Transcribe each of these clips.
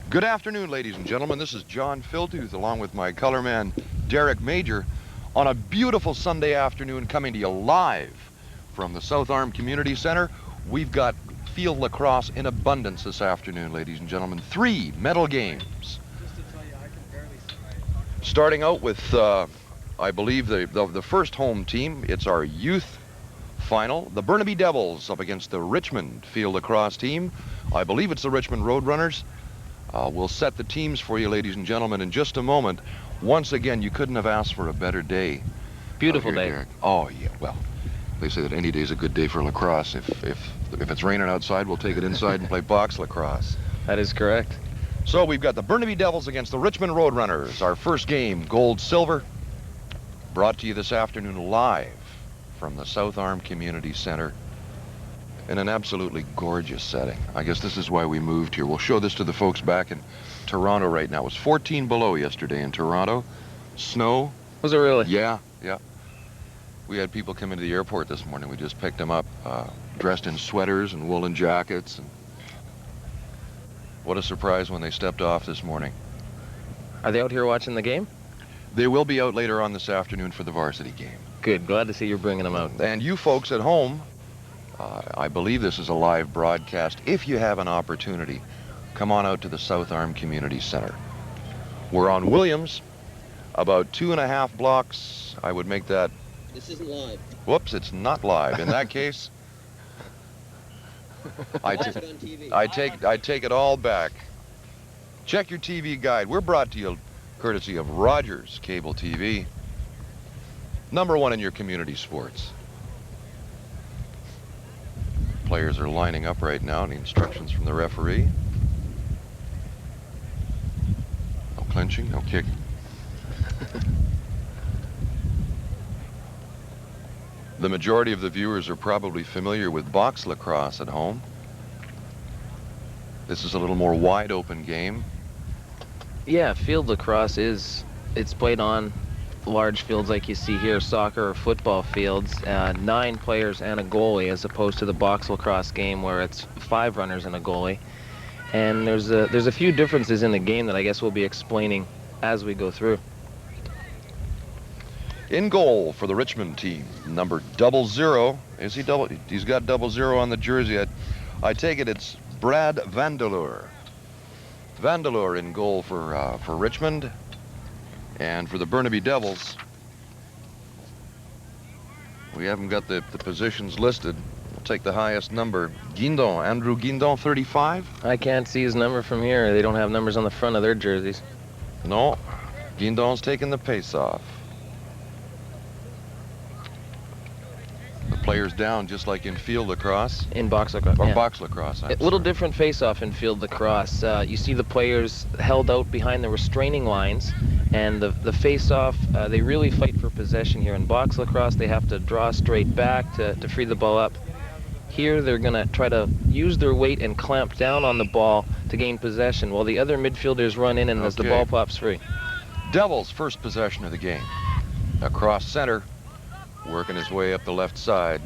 Good afternoon, ladies and gentlemen. This is John Filtooth, along with my color man, Derek Major, on a beautiful Sunday afternoon, coming to you live from the South Arm Community Center. We've got field lacrosse in abundance this afternoon, ladies and gentlemen. 3 medal games. Starting out with, I believe, the first home team. It's our youth final. The Burnaby Devils up against the Richmond field lacrosse team. I believe it's the Richmond Roadrunners. We'll set the teams for you, ladies and gentlemen, in just a moment. Once again, you couldn't have asked for a better day. Beautiful day. Derek. Oh, yeah. Well, they say that any day is a good day for lacrosse. If it's raining outside, we'll take it inside and play box lacrosse. That is correct. So we've got the Burnaby Devils against the Richmond Roadrunners. Our first game, gold-silver, brought to you this afternoon live from the South Arm Community Center in an absolutely gorgeous setting. I guess this is why we moved here. We'll show this to the folks back in Toronto right now. It was 14 below yesterday in Toronto. Snow. Was it really? Yeah. We had people come into the airport this morning. We just picked them up, dressed in sweaters and woolen jackets. And what a surprise when they stepped off this morning. Are they out here watching the game? They will be out later on this afternoon for the varsity game. Good. Glad to see you're bringing them out. And you folks at home, I believe this is a live broadcast. If you have an opportunity, come on out to the South Arm Community Center. We're on Williams, about 2.5 blocks. I would make that. This isn't live. Whoops, it's not live. In that case, I take it all back. Check your TV guide. We're brought to you courtesy of Rogers Cable TV, #1 in your community sports. Players are lining up right now, and the instructions from the referee. No clinching, no kicking. The majority of the viewers are probably familiar with box lacrosse at home. This is a little more wide open game. Yeah, field lacrosse it's played on large fields like you see here, soccer or football fields, 9 players and a goalie, as opposed to the box lacrosse game where it's 5 runners and a goalie. And there's a few differences in the game that I guess we'll be explaining as we go through. In goal for the Richmond team, number 00. Is he double? He's got 00 on the jersey. I take it it's Brad Vandeleur. Vandeleur in goal for Richmond. And for the Burnaby Devils, we haven't got the positions listed. We'll take the highest number. Guindon, Andrew Guindon, 35. I can't see his number from here. They don't have numbers on the front of their jerseys. No, Guindon's taking the pace off. The players down just like in field lacrosse. In box lacrosse. Or yeah. box lacrosse. A little different face-off in field lacrosse. You see the players held out behind the restraining lines, and the face-off, they really fight for possession here. In box lacrosse, they have to draw straight back to free the ball up. Here, they're going to try to use their weight and clamp down on the ball to gain possession, while the other midfielders run in and as the ball pops free. Devils' first possession of the game. Across center, working his way up the left side.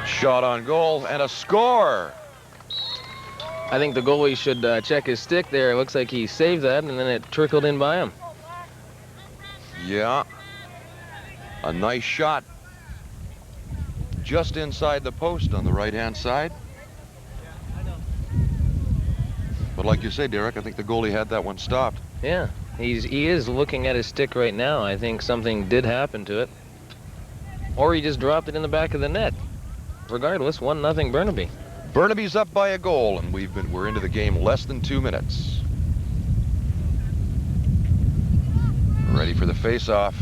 Shot on goal and a score. I think the goalie should check his stick there. It looks like he saved that, and then it trickled in by him. Yeah. A nice shot. Just inside the post on the right-hand side. But like you say, Derek, I think the goalie had that one stopped. Yeah, he is looking at his stick right now. I think something did happen to it. Or he just dropped it in the back of the net. Regardless, 1-0 Burnaby. Burnaby's up by a goal, and we're into the game less than 2 minutes. Ready for the face-off.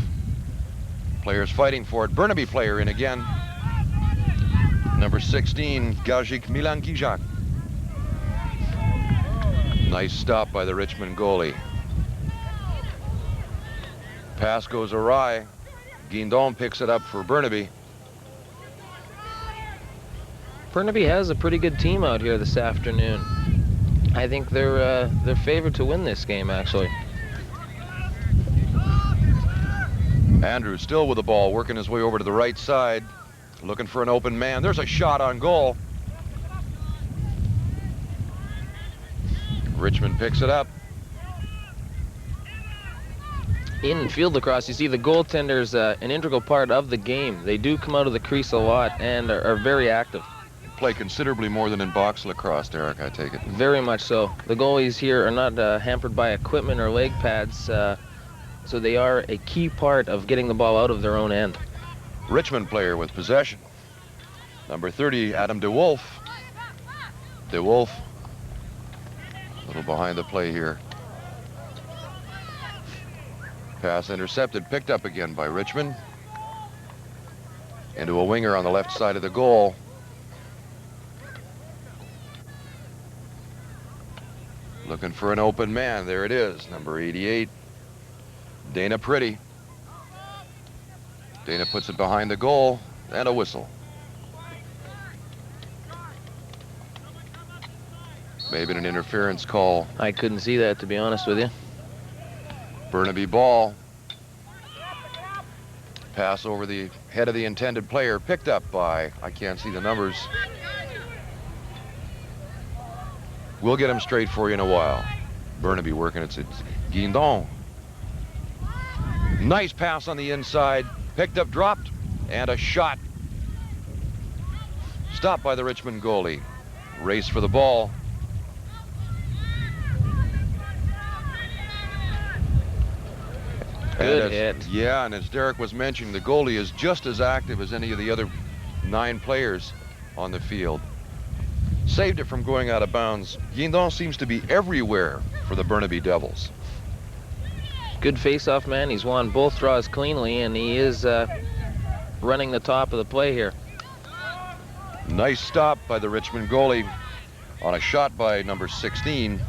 Players fighting for it. Burnaby player in again. Number 16, Gajik Milan Gijak. Nice stop by the Richmond goalie. Pass goes awry. Guindon picks it up for Burnaby. Burnaby has a pretty good team out here this afternoon. I think they're favored to win this game, actually. Andrew still with the ball, working his way over to the right side. looking for an open man. There's a shot on goal. Richmond picks it up. In field lacrosse, you see the goaltender's an integral part of the game. They do come out of the crease a lot and are very active. Play considerably more than in box lacrosse, Derek, I take it. Very much so. The goalies here are not hampered by equipment or leg pads, so they are a key part of getting the ball out of their own end. Richmond player with possession. Number 30, Adam DeWolf. DeWolf, a little behind the play here. Pass intercepted, picked up again by Richmond. Into a winger on the left side of the goal. Looking for an open man. There it is, number 88, Dana Pretty. Dana puts it behind the goal, and a whistle. Maybe an interference call. I couldn't see that, to be honest with you. Burnaby ball. Pass over the head of the intended player, picked up by, I can't see the numbers. We'll get him straight for you in a while. Burnaby working it. It's Guindon. Nice pass on the inside. Picked up, dropped, and a shot. Stopped by the Richmond goalie. Race for the ball. Good hit. Yeah, and as Derek was mentioning, the goalie is just as active as any of the other 9 players on the field. Saved it from going out of bounds. Guindon seems to be everywhere for the Burnaby Devils. Good face-off man. He's won both draws cleanly, and he is running the top of the play here. Nice stop by the Richmond goalie on a shot by number 16,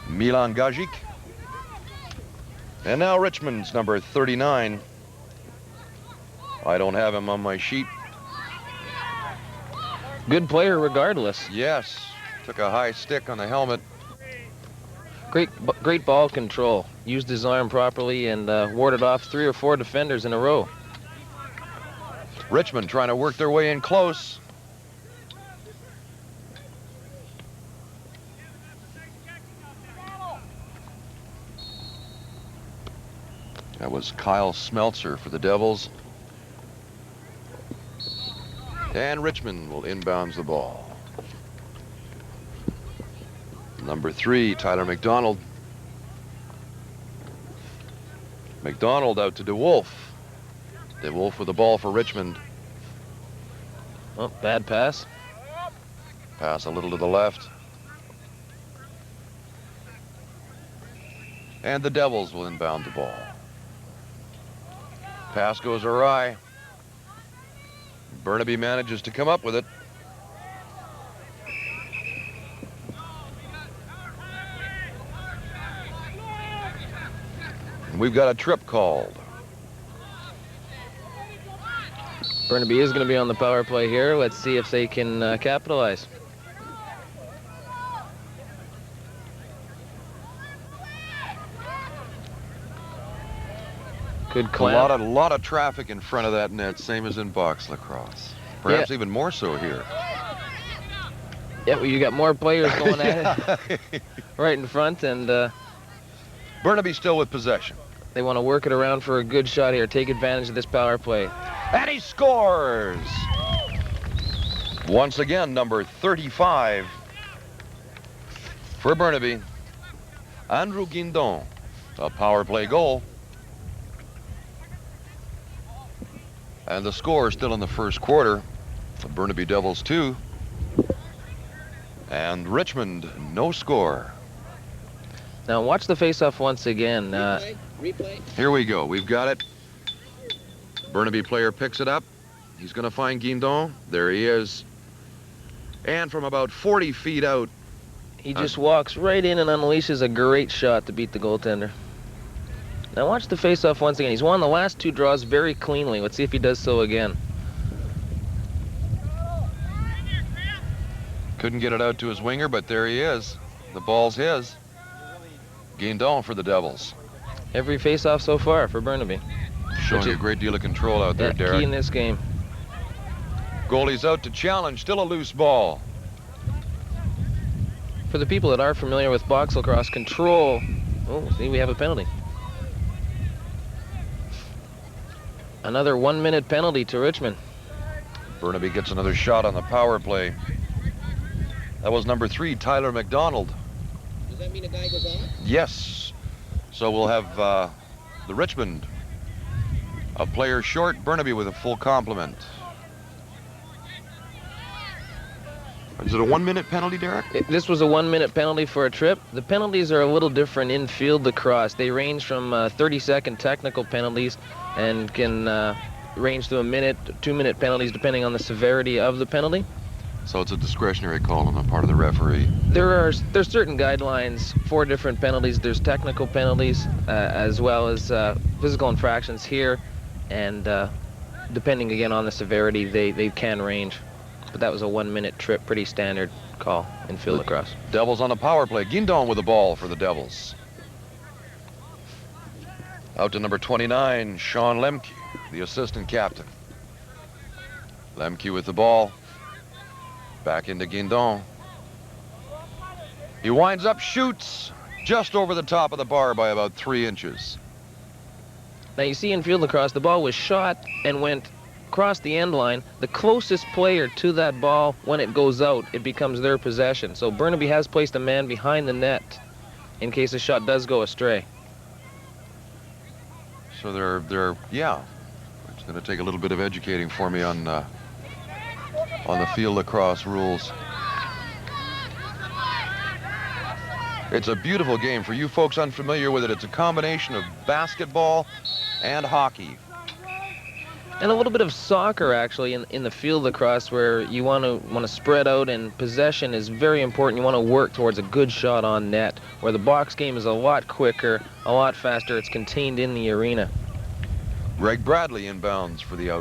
Milan Gajic. And now Richmond's number 39. I don't have him on my sheet. Good player regardless. Yes, took a high stick on the helmet. Great ball control. Used his arm properly and warded off 3 or 4 defenders in a row. Richmond trying to work their way in close. That was Kyle Smeltzer for the Devils. And Richmond will inbounds the ball. Number 3, Tyler McDonald. McDonald out to DeWolf. DeWolf with the ball for Richmond. Oh, bad pass. Pass a little to the left. And the Devils will inbound the ball. Pass goes awry. Burnaby manages to come up with it. And we've got a trip called. Burnaby is going to be on the power play here. Let's see if they can capitalize. Good clamp. A lot of traffic in front of that net, same as in box lacrosse. Perhaps even more so here. Yeah, well, you got more players going at it right in front, and Burnaby still with possession. they want to work it around for a good shot here. Take advantage of this power play. And he scores! Once again, number 35 for Burnaby, Andrew Guindon. A power play goal. And the score still in the first quarter. The Burnaby Devils 2. And Richmond, no score. Now watch the face-off once again. Replay. Here we go. We've got it. Burnaby player picks it up. He's going to find Guindon. There he is. And from about 40 feet out, He just walks right in and unleashes a great shot to beat the goaltender. Now watch the face-off once again. He's won the last 2 draws very cleanly. Let's see if he does so again. couldn't get it out to his winger, but there he is. The ball's his. Guindon for the Devils. Every face-off so far for Burnaby. Showing a great deal of control out there, Yeah, Derek. key in this game. Goalie's out to challenge, still a loose ball. For the people that are familiar with box lacrosse, control. Oh, see, we have a penalty. Another 1-minute penalty to Richmond. Burnaby gets another shot on the power play. That was number 3, Tyler McDonald. Does that mean a guy goes off? Yes. So we'll have the Richmond, a player short, Burnaby with a full complement. Is it a 1-minute penalty, Derek? This was a 1-minute penalty for a trip. The penalties are a little different in field lacrosse. They range from 30-second technical penalties and can range to a minute, 2-minute penalties depending on the severity of the penalty. So it's a discretionary call on the part of the referee. There's certain guidelines for different penalties. There's technical penalties as well as physical infractions here, and depending again on the severity, they can range. But that was a 1-minute trip, pretty standard call in field lacrosse. Devils on the power play. Guindon with the ball for the Devils. Out to number 29, Sean Lemke, the assistant captain. Lemke with the ball. Back into Guindon. He winds up, shoots just over the top of the bar by about 3 inches. Now you see in field lacrosse, the ball was shot and went across the end line. The closest player to that ball, when it goes out, it becomes their possession. So Burnaby has placed a man behind the net in case the shot does go astray. So yeah, it's going to take a little bit of educating for me on the field lacrosse rules. It's a beautiful game. For you folks unfamiliar with it, it's a combination of basketball and hockey. And a little bit of soccer, actually, in the field lacrosse, where you want to spread out, and possession is very important. You want to work towards a good shot on net, where the box game is a lot quicker, a lot faster. It's contained in the arena. Greg Bradley inbounds for the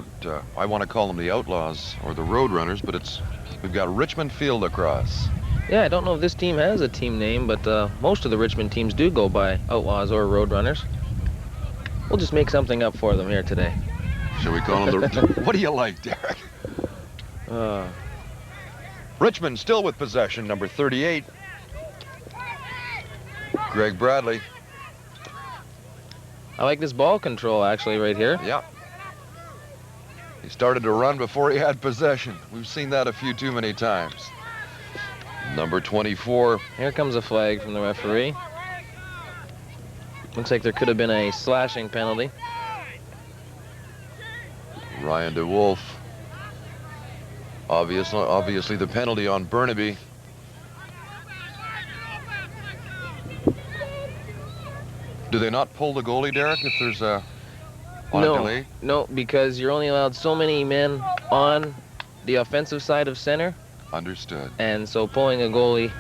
I want to call them the Outlaws or the Roadrunners, but we've got Richmond Field Lacrosse. Yeah, I don't know if this team has a team name, but most of the Richmond teams do go by Outlaws or Roadrunners. We'll just make something up for them here today. Shall we call them what do you like, Derek? Richmond still with possession, number 38. Greg Bradley. I like this ball control, actually, right here. Yeah. He started to run before he had possession. We've seen that a few too many times. Number 24. Here comes a flag from the referee. Looks like there could have been a slashing penalty. Ryan DeWolf. Obviously the penalty on Burnaby. Do they not pull the goalie, Derek, if there's a delay? No, because you're only allowed so many men on the offensive side of center. Understood. And so pulling a goalie,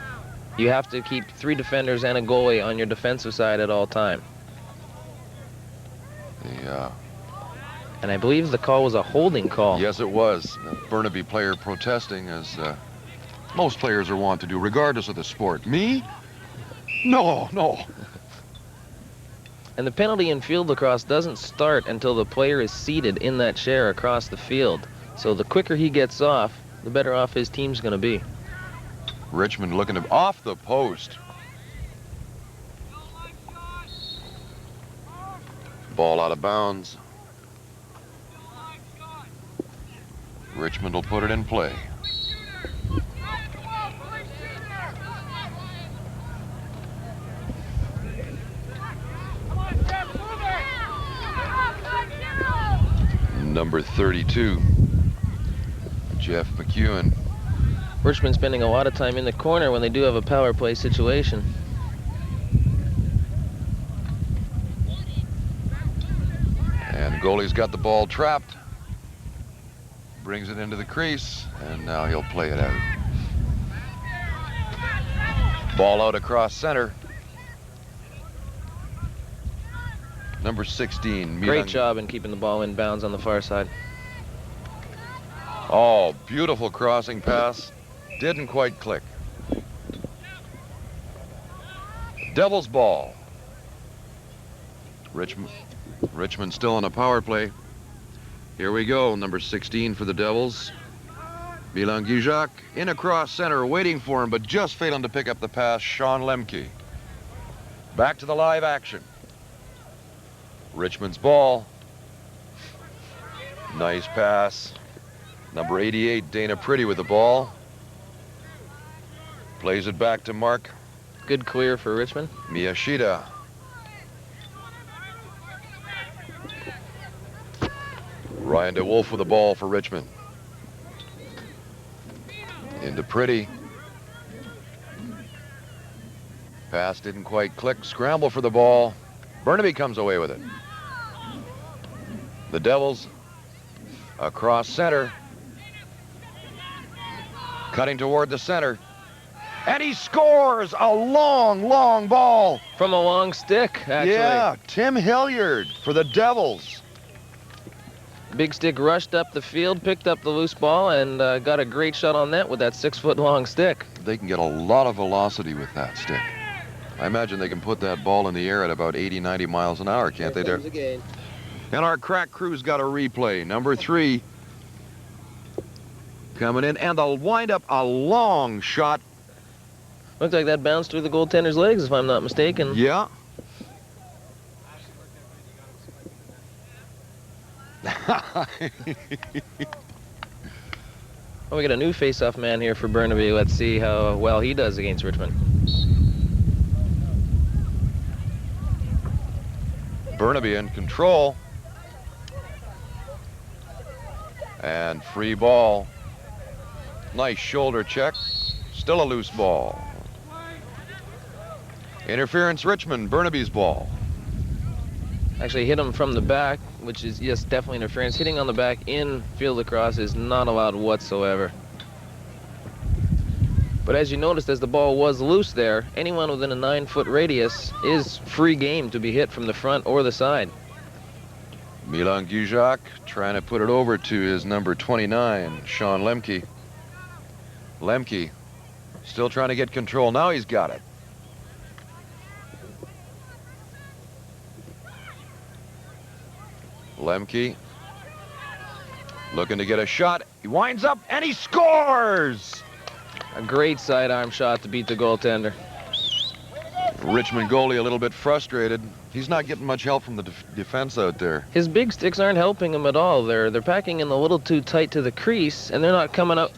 you have to keep 3 defenders and a goalie on your defensive side at all time. And I believe the call was a holding call. Yes, it was. A Burnaby player protesting, as most players are wont to do, regardless of the sport. Me? No. And the penalty in field lacrosse doesn't start until the player is seated in that chair across the field. So the quicker he gets off, the better off his team's going to be. Richmond looking to off the post. Ball out of bounds. Richmond will put it in play. Number 32, Jeff McEwen. Richmond spending a lot of time in the corner when they do have a power play situation. And goalie's got the ball trapped. Brings it into the crease, and now he'll play it out. Ball out across center. Number 16. Great job in keeping the ball in bounds on the far side. Oh, beautiful crossing pass. Didn't quite click. Devils ball. Richmond still on a power play. Here we go, number 16 for the Devils. Milan Gijak in across center, waiting for him, but just failing to pick up the pass, Sean Lemke. Back to the live action. Richmond's ball. Nice pass. Number 88, Dana Pretty with the ball. Plays it back to Mark. Good clear for Richmond. Miyashita. Ryan DeWolf with the ball for Richmond. Into Pretty. Pass didn't quite click. Scramble for the ball. Burnaby comes away with it. The Devils across center. Cutting toward the center. And he scores a long, long ball. From a long stick, actually. Yeah, Tim Hilliard for the Devils. Big stick rushed up the field, picked up the loose ball, and got a great shot on net with that 6-foot-long stick. They can get a lot of velocity with that stick. I imagine they can put that ball in the air at about 80, 90 miles an hour, can't they, There Derek? comes again. And our crack crew's got a replay. Number 3 coming in, and they'll wind up a long shot. Looked like that bounced through the goaltender's legs, if I'm not mistaken. Yeah. Well, we got a new face-off man here for Burnaby. Let's see how well he does against Richmond. Burnaby in control. And free ball. Nice shoulder check. Still a loose ball. Interference, Richmond. Burnaby's ball. Actually hit him from the back, which is, yes, definitely interference. Hitting on the back in field lacrosse is not allowed whatsoever. But as you noticed, as the ball was loose there, anyone within a 9-foot radius is free game to be hit from the front or the side. Milan Gijak trying to put it over to his number 29, Sean Lemke. Lemke still trying to get control. Now he's got it. Lemke looking to get a shot. He winds up and he scores! A great sidearm shot to beat the goaltender. Richmond goalie a little bit frustrated. He's not getting much help from the defense out there. His big sticks aren't helping him at all. They're packing in a little too tight to the crease, and they're not coming out.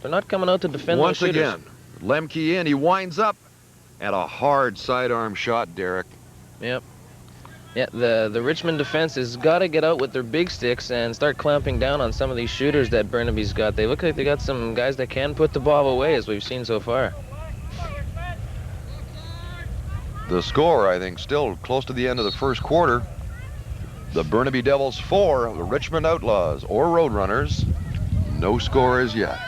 They're not coming out to defend Once those shooters. again, Lemke in. He winds up and a hard sidearm shot, Derek. Yep. Yeah, the Richmond defense has got to get out with their big sticks and start clamping down on some of these shooters that Burnaby's got. They look like they got some guys that can put the ball away, as we've seen so far. The score, I think, still close to the end of the first quarter. The Burnaby Devils 4, the Richmond Outlaws or Roadrunners, no score as yet.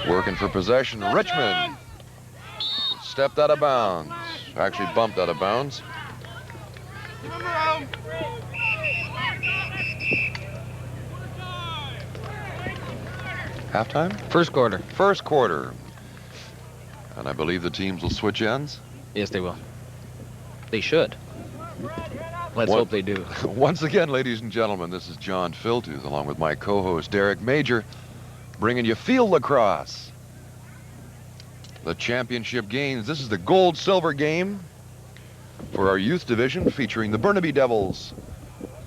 Working for possession, Richmond stepped out of bounds. Actually bumped out of bounds. Halftime? First quarter. First quarter. And I believe the teams will switch ends. Yes, they will. They should. Let's hope they do. Once again, ladies and gentlemen, this is John Filtooth, along with my co-host Derek Major, bringing you field lacrosse. The championship games. This is the gold-silver game for our youth division, featuring the Burnaby Devils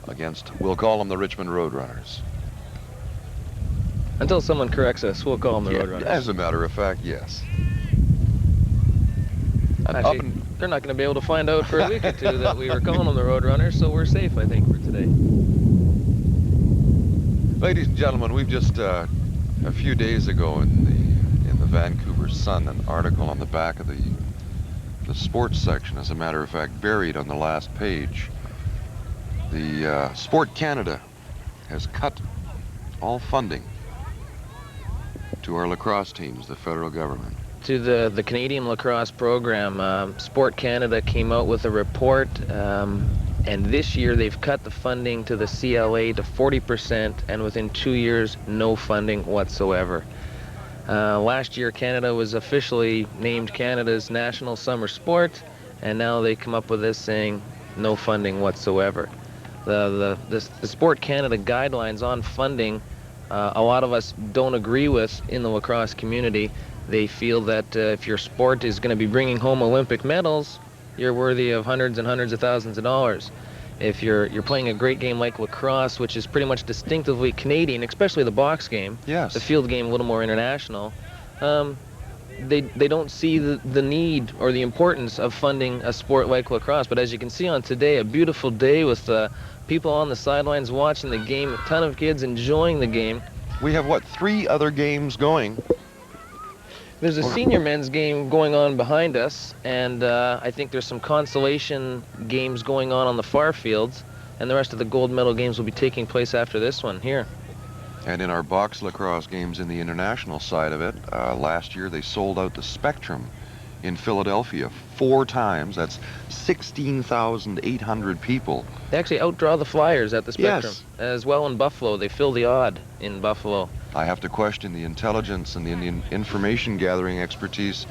against, we'll call them the Richmond Roadrunners. Until someone corrects us, we'll call them the Roadrunners. As a matter of fact, yes. And Actually, they're not going to be able to find out for a week or two that we were calling them the Roadrunners, so we're safe, I think, for today. Ladies and gentlemen, we've just a few days ago in the Vancouver Sun, an article on the back of the sports section, as a matter of fact, buried on the last page. The Sport Canada has cut all funding to our lacrosse teams, the federal government. To the Canadian lacrosse program, Sport Canada came out with a report, and this year they've cut the funding to the CLA to 40%, and within 2 years, no funding whatsoever. Last year, Canada was officially named Canada's national summer sport, and now they come up with this saying no funding whatsoever. The Sport Canada guidelines on funding, a lot of us don't agree with in the lacrosse community. They feel that if your sport is going to be bringing home Olympic medals, you're worthy of hundreds and hundreds of thousands of dollars. If you're playing a great game like lacrosse, which is pretty much distinctively Canadian, especially the box game, Yes. the field game a little more international, they don't see the need or the importance of funding a sport like lacrosse. But as you can see on today, a beautiful day with people on the sidelines watching the game, a ton of kids enjoying the game. We have, what, 3 other games going? There's a senior men's game going on behind us, and I think there's some consolation games going on the far fields, and the rest of the gold medal games will be taking place after this one here. And in our box lacrosse games in the international side of it, last year they sold out the Spectrum in Philadelphia 4 times. That's 16,800 people. They actually outdraw the Flyers at the Spectrum. Yes. As well in Buffalo. They fill the odd in Buffalo. I have to question the intelligence and the information gathering expertise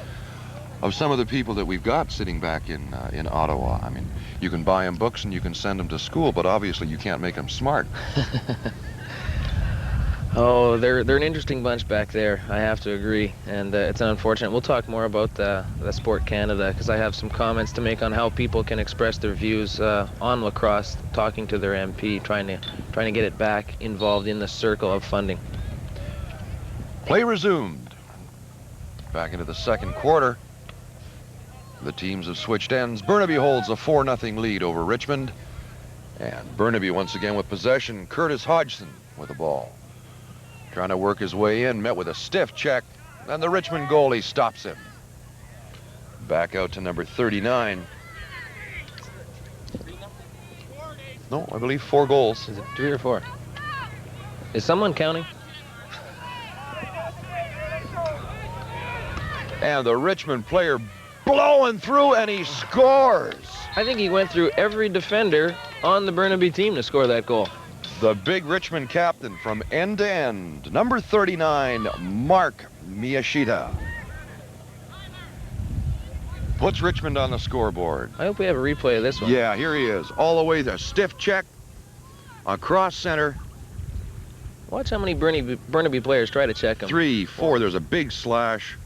of some of the people that we've got sitting back in Ottawa. I mean, you can buy them books and you can send them to school, but obviously you can't make them smart. Oh, they're an interesting bunch back there, I have to agree, and it's unfortunate. We'll talk more about the Sport Canada, because I have some comments to make on how people can express their views on lacrosse, talking to their MP, trying to get it back involved in the circle of funding. Play resumed. Back into the second quarter. The teams have switched ends. Burnaby holds a 4-0 lead over Richmond. And Burnaby once again with possession. Curtis Hodgson with the ball. Trying to work his way in, met with a stiff check, and the Richmond goalie stops him. Back out to number 39. No, I believe 4 goals. Is it 3 or 4? Is someone counting? And the Richmond player blowing through, and he scores. I think he went through every defender on the Burnaby team to score that goal. The big Richmond captain from end to end, number 39, Mark Miyashita. Puts Richmond on the scoreboard. I hope we have a replay of this one. Yeah, here he is. All the way there. Stiff check. Across center. Watch how many Burnaby players try to check him. 3, 4. There's a big slash.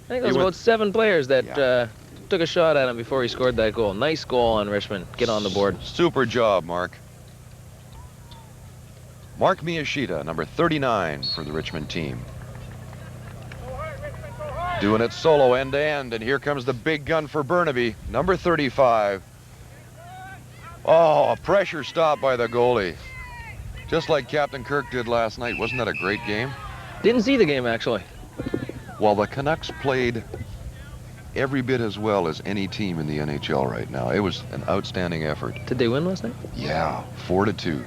I think it was about 7 players that took a shot at him before he scored that goal. Nice goal on Richmond. Get on the board. Super job, Mark. Mark Miyashita, number 39 for the Richmond team. Doing it solo end to end, and here comes the big gun for Burnaby, number 35. Oh, a pressure stop by the goalie. Just like Captain Kirk did last night. Wasn't that a great game? Didn't see the game, actually. Well, the Canucks played every bit as well as any team in the NHL right now. It was an outstanding effort. Did they win last night? Yeah, 4-2.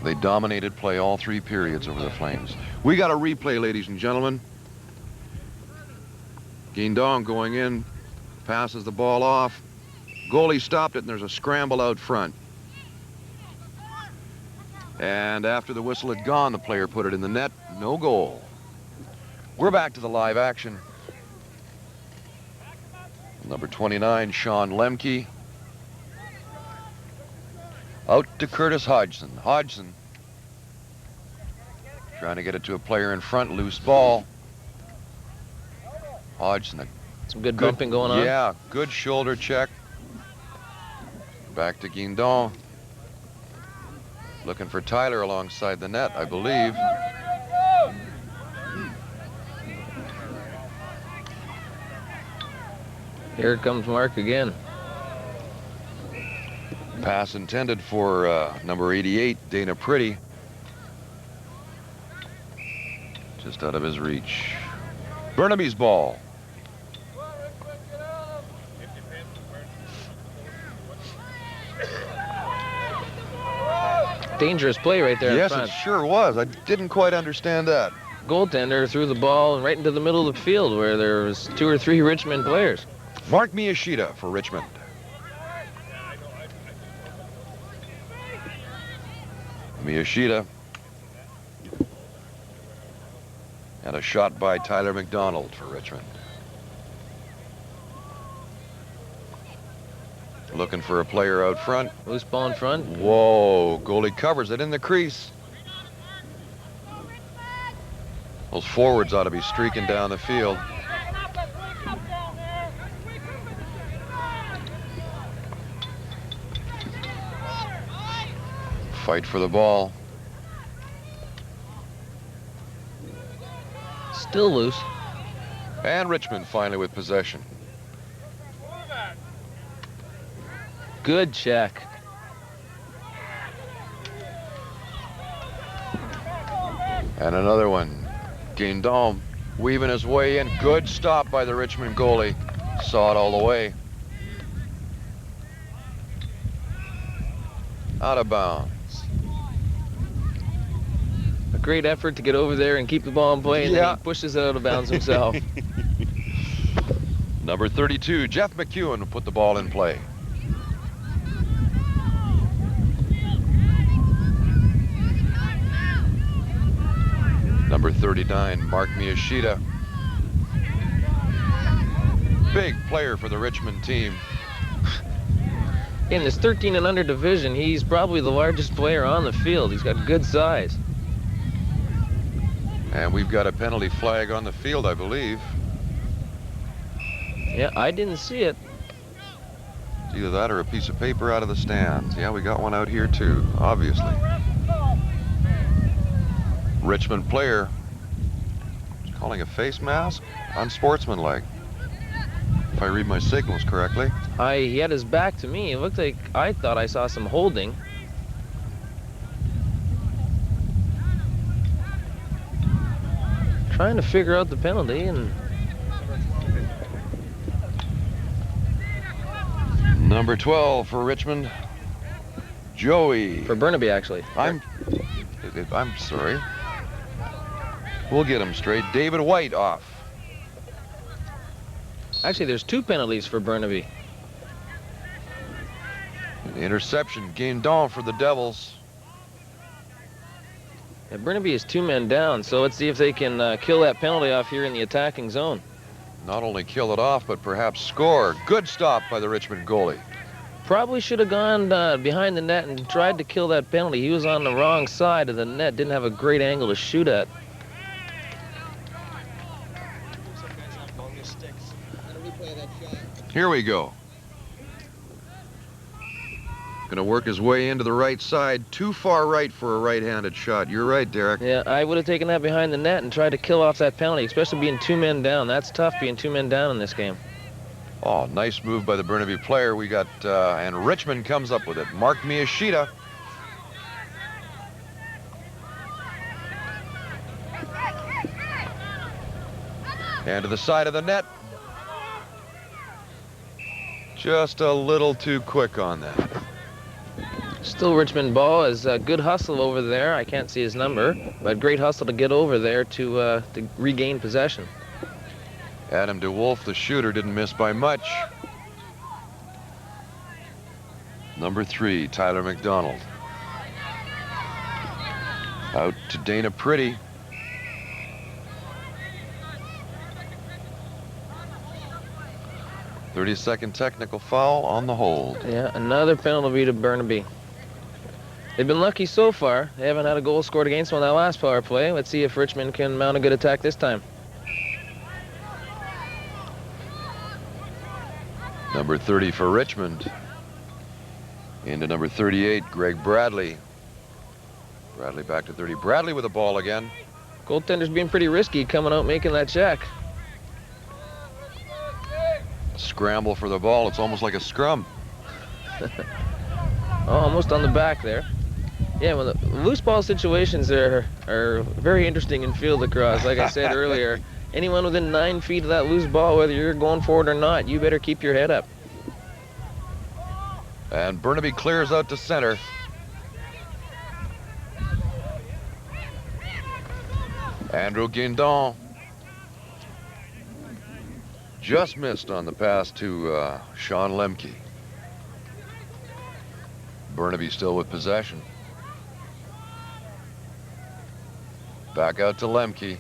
They dominated play all 3 periods over the Flames. We got a replay, ladies and gentlemen. Guindon going in, passes the ball off. Goalie stopped it, and there's a scramble out front. And after the whistle had gone, the player put it in the net. No goal. We're back to the live action. Number 29, Sean Lemke. Out to Curtis Hodgson. Hodgson trying to get it to a player in front. Loose ball. Hodgson. Some good bumping going on. Yeah, good shoulder check. Back to Guindon. Looking for Tyler alongside the net, I believe. Here comes Mark again. Pass intended for number 88, Dana Pretty. Just out of his reach. Burnaby's ball. Dangerous play right there. Yes, in it front. sure was. I didn't quite understand that. Goaltender threw the ball right into the middle of the field where there was 2 or 3 Richmond players. Mark Miyashita for Richmond. Miyashita. And a shot by Tyler McDonald for Richmond. Looking for a player out front. Loose ball in front. Whoa, goalie covers it in the crease. Those forwards ought to be streaking down the field. Fight for the ball. Still loose. And Richmond finally with possession. Good check. And another one. Guindon weaving his way in. Good stop by the Richmond goalie. Saw it all the way. Out of bounds. A great effort to get over there and keep the ball in play, and then he pushes it out of bounds himself. Number 32, Jeff McEwen, put the ball in play. Number 39, Mark Miyashita. Big player for the Richmond team. In this 13 and under division, he's probably the largest player on the field. He's got good size. And we've got a penalty flag on the field, I believe. Yeah, I didn't see it. It's either that or a piece of paper out of the stands. Yeah, we got one out here too, obviously. Richmond player calling a face mask, unsportsmanlike, if I read my signals correctly. He had his back to me. It looked like I thought I saw some holding. Trying to figure out the penalty, and number 12 for Richmond, Joey. for Burnaby, actually. I'm sorry. We'll get him straight. David White off. Actually, there's 2 penalties for Burnaby. An interception. Guindon for the Devils. Yeah, Burnaby is 2 men down, so let's see if they can kill that penalty off here in the attacking zone. Not only kill it off, but perhaps score. Good stop by the Richmond goalie. Probably should have gone behind the net and tried to kill that penalty. He was on the wrong side of the net, didn't have a great angle to shoot at. Here we go. Gonna work his way into the right side. Too far right for a right-handed shot. You're right, Derek. Yeah, I would have taken that behind the net and tried to kill off that penalty, especially being 2 men down. That's tough, being 2 men down in this game. Oh, nice move by the Burnaby player. We got, and Richmond comes up with it. Mark Miyashita. And to the side of the net. Just a little too quick on that. Still Richmond ball. Is a good hustle over there. I can't see his number, but great hustle to get over there to regain possession. Adam DeWolf, the shooter, didn't miss by much. Number 3, Tyler McDonald. Out to Dana Pretty. .30-second technical foul on the hold. Yeah, another penalty to Burnaby. They've been lucky so far. They haven't had a goal scored against them on that last power play. Let's see if Richmond can mount a good attack this time. Number 30 for Richmond. Into number 38, Greg Bradley. Bradley back to 30. Bradley with the ball again. Goaltender's being pretty risky coming out making that check. Scramble for the ball. It's almost like a scrum. Oh, almost on the back there. Yeah, well, the loose ball situations are very interesting in field lacrosse. Like I said earlier, anyone within 9 feet of that loose ball, whether you're going forward or not, you better keep your head up. And Burnaby clears out to center. Andrew Guindon just missed on the pass to Sean Lemke. Burnaby still with possession. Back out to Lemke.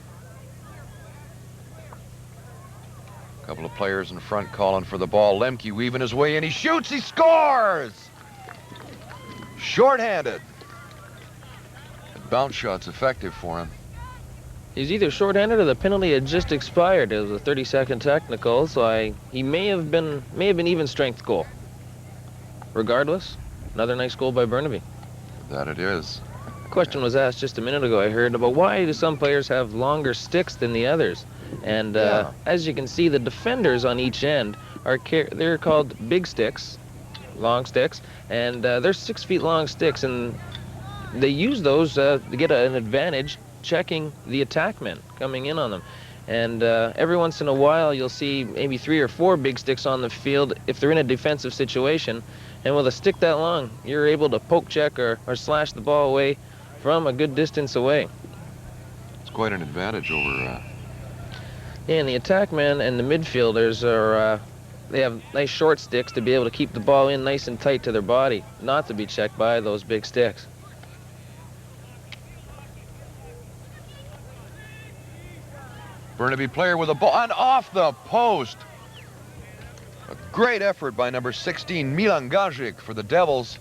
A couple of players in front calling for the ball. Lemke weaving his way in. He shoots. He scores! Short-handed. The bounce shot's effective for him. He's either short-handed or the penalty had just expired. It was a 30-second technical, so he may have been even strength goal. Regardless, another nice goal by Burnaby. That it is. A question was asked just a minute ago, I heard, about why do some players have longer sticks than the others? And as you can see, the defenders on each end they're called big sticks, long sticks, and they're 6 feet long sticks, and they use those to get an advantage checking the attackmen coming in on them. And every once in a while you'll see maybe 3 or 4 big sticks on the field if they're in a defensive situation, and with a stick that long you're able to poke check or slash the ball away from a good distance away. It's quite an advantage over... Yeah, and the attackmen and the midfielders they have nice short sticks to be able to keep the ball in nice and tight to their body, not to be checked by those big sticks. Burnaby player with a ball and off the post. A great effort by number 16, Milan Gajic for the Devils,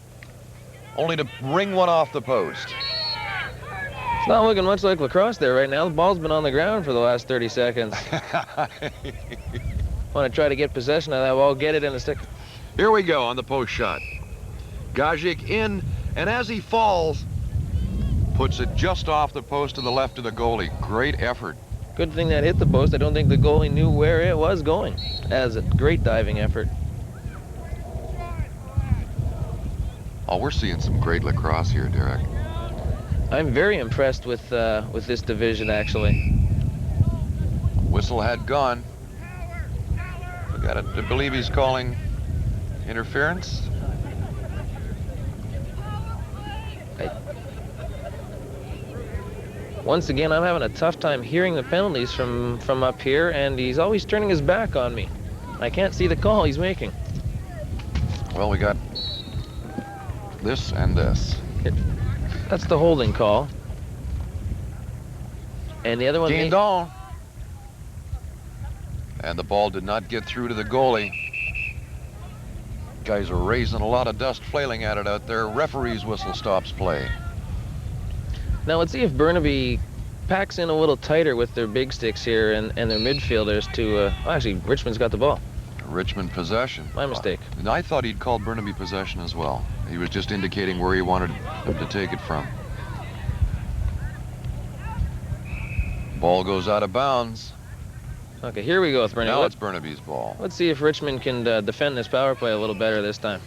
only to ring one off the post. It's not looking much like lacrosse there right now. The ball's been on the ground for the last 30 seconds. Want to try to get possession of that ball, get it in the stick. Here we go on the post shot. Gajic in, and as he falls, puts it just off the post to the left of the goalie. Great effort. Good thing that hit the post. I don't think the goalie knew where it was going. As a great diving effort. Oh, we're seeing some great lacrosse here, Derek. I'm very impressed with this division, actually. Whistle had gone. We got to believe he's calling interference. Once again, I'm having a tough time hearing the penalties from up here, and he's always turning his back on me. I can't see the call he's making. Well, we got this and this. That's the holding call. And the other one... Guindon. And the ball did not get through to the goalie. Guys are raising a lot of dust, flailing at it out there. Referee's whistle stops play. Now let's see if Burnaby packs in a little tighter with their big sticks here and their midfielders to... actually, Richmond's got the ball. Richmond possession. My mistake. And I thought he'd called Burnaby possession as well. He was just indicating where he wanted him to take it from. Ball goes out of bounds. Okay, here we go with Burnaby. Now it's Burnaby's ball. Let's see if Richmond can defend this power play a little better this time.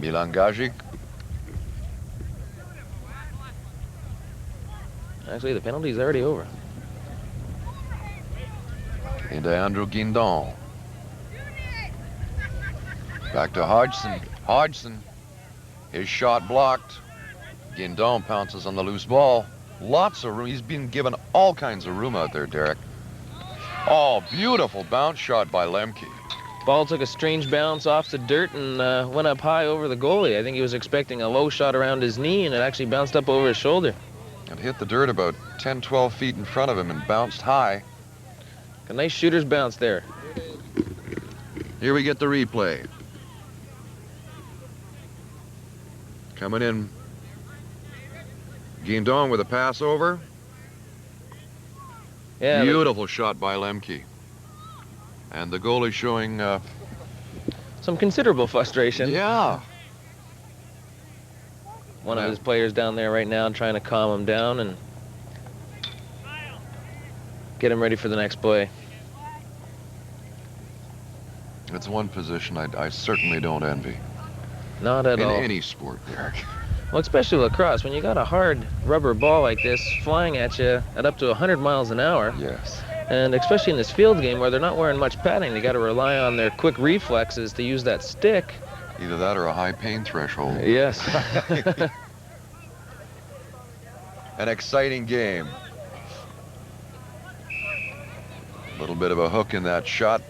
Milan Gajic. Actually, the penalty's already over. Into Andrew Guindon. Back to Hodgson. Hodgson. His shot blocked. Guindon pounces on the loose ball. Lots of room. He's been given all kinds of room out there, Derek. Oh, beautiful bounce shot by Lemke. Ball took a strange bounce off the dirt and went up high over the goalie. I think he was expecting a low shot around his knee, and it actually bounced up over his shoulder. It hit the dirt about 10, 12 feet in front of him and bounced high. A nice shooter's bounce there. Here we get the replay. Coming in. Guindon with a pass over. Yeah, beautiful shot by Lemke. And the goalie showing... some considerable frustration. Yeah. One of his players down there right now trying to calm him down and get him ready for the next play. It's one position I certainly don't envy. Not at all. In any sport, Derek. Well, especially lacrosse, when you got a hard rubber ball like this flying at you at up to 100 miles an hour. Yes. And especially in this field game where they're not wearing much padding, they got to rely on their quick reflexes to use that stick. Either that or a high pain threshold. Yes. An exciting game. A little bit of a hook in that shot.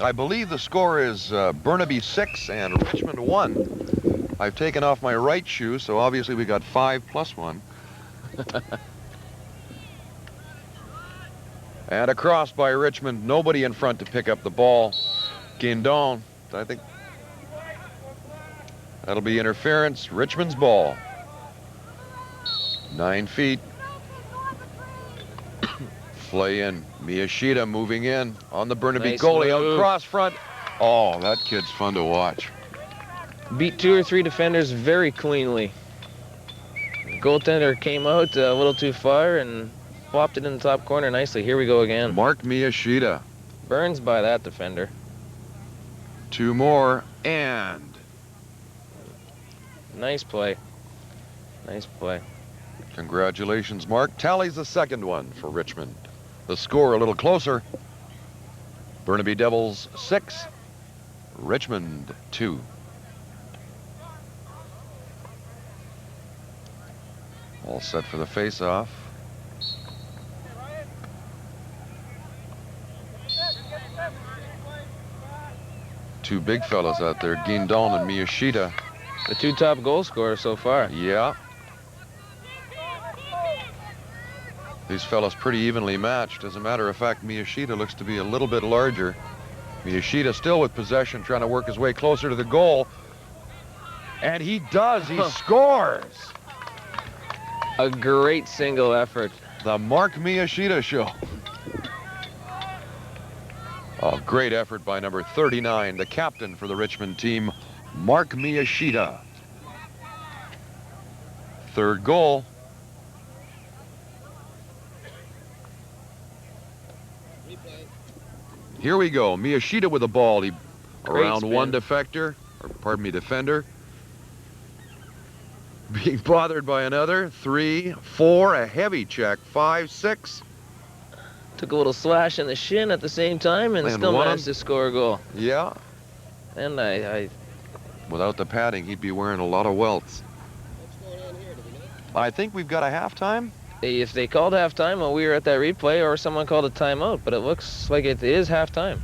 I believe the score is Burnaby 6 and Richmond 1. I've taken off my right shoe, so obviously we got 5 plus 1. And across by Richmond. Nobody in front to pick up the ball. Guindon, I think that'll be interference. Richmond's ball. 9 feet. Play in. Miyashita moving in on the Burnaby Nice goalie out move. cross front. Oh, that kid's fun to watch. Beat 2 or 3 defenders very cleanly. Goaltender came out a little too far and flopped it in the top corner nicely. Here we go again. Mark Miyashita. Burns by that defender. 2 more, and Nice play. Nice play. congratulations, Mark. Tallies the second one for Richmond. The score a little closer. Burnaby Devils 6, Richmond 2. All set for the face-off. Two big fellas out there, Guindon and Miyashita. The 2 top goal scorers so far. Yeah. These fellas pretty evenly matched. As a matter of fact, Miyashita looks to be a little bit larger. Miyashita still with possession, trying to work his way closer to the goal. And he does. He scores. A great single effort. The Mark Miyashita show. A great effort by number 39, the captain for the Richmond team, Mark Miyashita. Third goal. Here we go. Miyashita with the ball. He Great around spin. one defender, or pardon me, defender. Being bothered by another. 3, 4, a heavy check. 5, 6. Took a little slash in the shin at the same time and And still won managed him. to score a goal. Yeah. And I Without the padding, he'd be wearing a lot of welts. What's going on here? Do we know? I think we've got a halftime. if they called halftime while we were at that replay, or someone called a timeout, but it looks like it is halftime.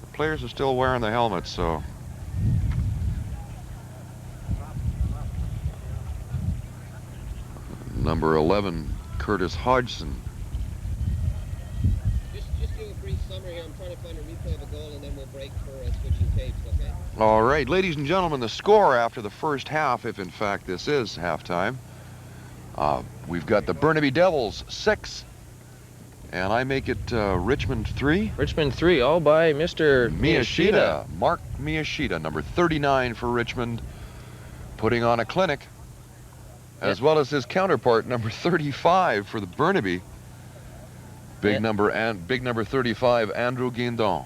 The players are still wearing the helmets, so. Number 11, Curtis Hodgson. Just doing a brief summary here. I'm trying to find a replay of a goal, and then we'll break for switching tapes, okay? All right, ladies and gentlemen, the score after the first half, if in fact this is halftime. We've got the Burnaby Devils 6, and I make it Richmond 3. Richmond 3, all by Mr. Miyashita. Mark Miyashita, number 39 for Richmond, putting on a clinic, as well as his counterpart, number 35 for the Burnaby. Big number 35, Andrew Guindon.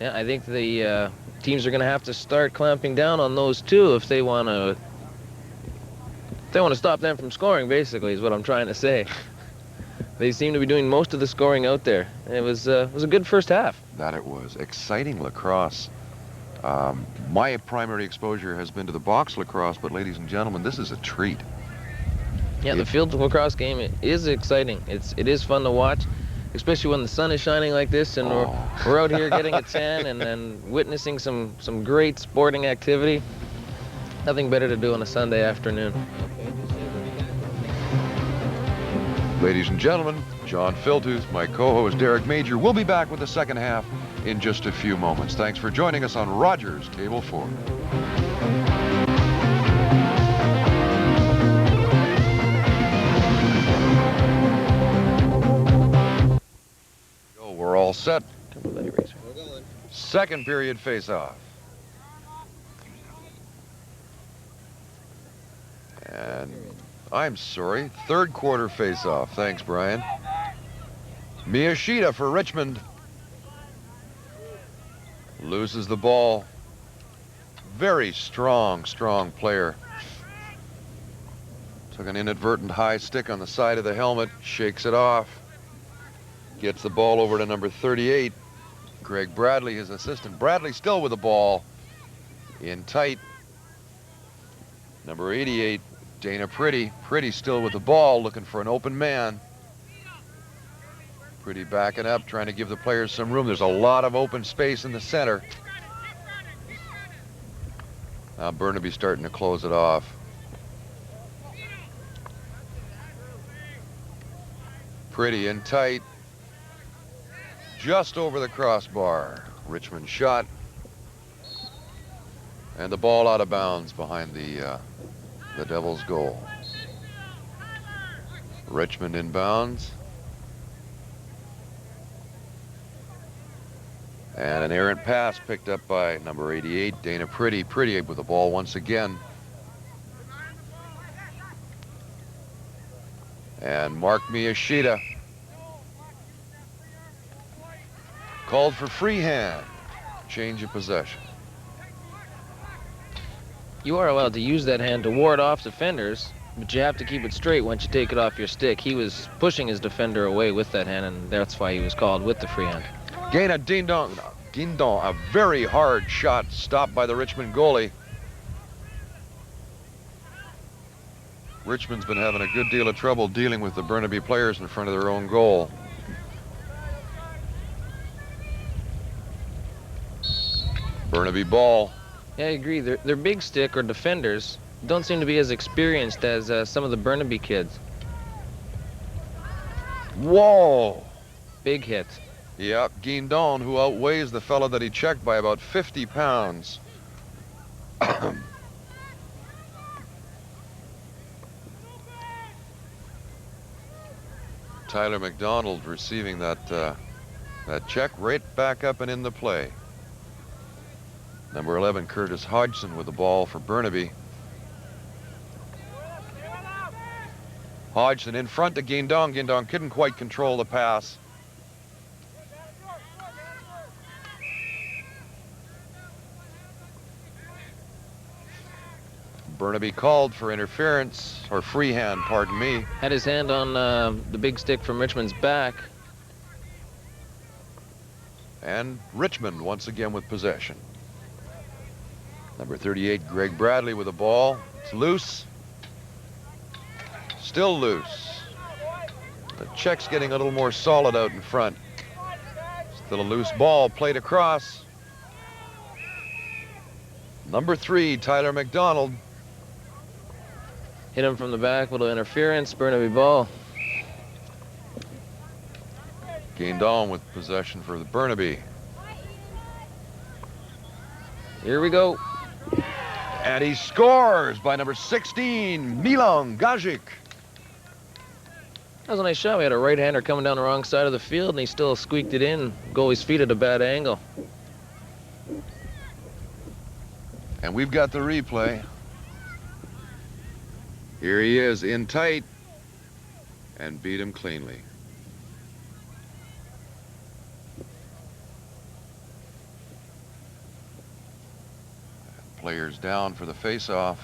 Yeah, I think the teams are going to have to start clamping down on those two if they want to. They want to stop them from scoring, basically, is what I'm trying to say. They seem to be doing most of the scoring out there. It was a good first half. That it was. Exciting lacrosse. My primary exposure has been to the box lacrosse, but ladies and gentlemen, this is a treat. Yeah, the field lacrosse game is exciting. It is fun to watch, especially when the sun is shining like this and we're out here getting a tan and witnessing some great sporting activity. Nothing better to do on a Sunday afternoon. Ladies and gentlemen, John Filtooth, my co-host Derek Major, will be back with the second half in just a few moments. Thanks for joining us on Rogers Cable 4. We're all set. We're going. Second period face-off. And I'm sorry, third quarter face-off. Thanks, Brian. Miyashita for Richmond. Loses the ball. Very strong player. Took an inadvertent high stick on the side of the helmet, shakes it off. Gets the ball over to number 38, Greg Bradley, his assistant. Bradley still with the ball in tight. Number 88, Dana Pretty. Pretty still with the ball, looking for an open man. Pretty backing up, trying to give the players some room. There's a lot of open space in the center. Now Burnaby starting to close it off. Pretty in tight. Just over the crossbar. Richmond shot. And the ball out of bounds behind the Devils' goal. Richmond inbounds. And an errant pass picked up by number 88, Dana Pretty. Pretty with the ball once again. And Mark Miyashita called for free hand. Change of possession. You are allowed to use that hand to ward off defenders, but you have to keep it straight once you take it off your stick. He was pushing his defender away with that hand, and that's why he was called with the free hand. Gaina Guindon, a very hard shot stopped by the Richmond goalie. Richmond's been having a good deal of trouble dealing with the Burnaby players in front of their own goal. Burnaby ball. Yeah, I agree. Their big stick or defenders don't seem to be as experienced as some of the Burnaby kids. Whoa! Big hit. Yep, Guindon, who outweighs the fellow that he checked by about 50 pounds. Tyler McDonald receiving that check right back up and in the play. Number 11, Curtis Hodgson with the ball for Burnaby. Hodgson in front to Guindon. Guindon couldn't quite control the pass. Burnaby called for interference, or free hand, pardon me. Had his hand on the big stick from Richmond's back. And Richmond once again with possession. Number 38, Greg Bradley with the ball. It's loose. Still loose. The check's getting a little more solid out in front. Still a loose ball played across. Number 3, Tyler McDonald. Hit him from the back, little interference, Burnaby ball. Guindon with possession for the Burnaby. Here we go. And he scores by number 16, Milan Gajic. That was a nice shot. We had a right-hander coming down the wrong side of the field, and he still squeaked it in. Goalie's feet at a bad angle. And we've got the replay. Here he is in tight and beat him cleanly. Players down for the face-off.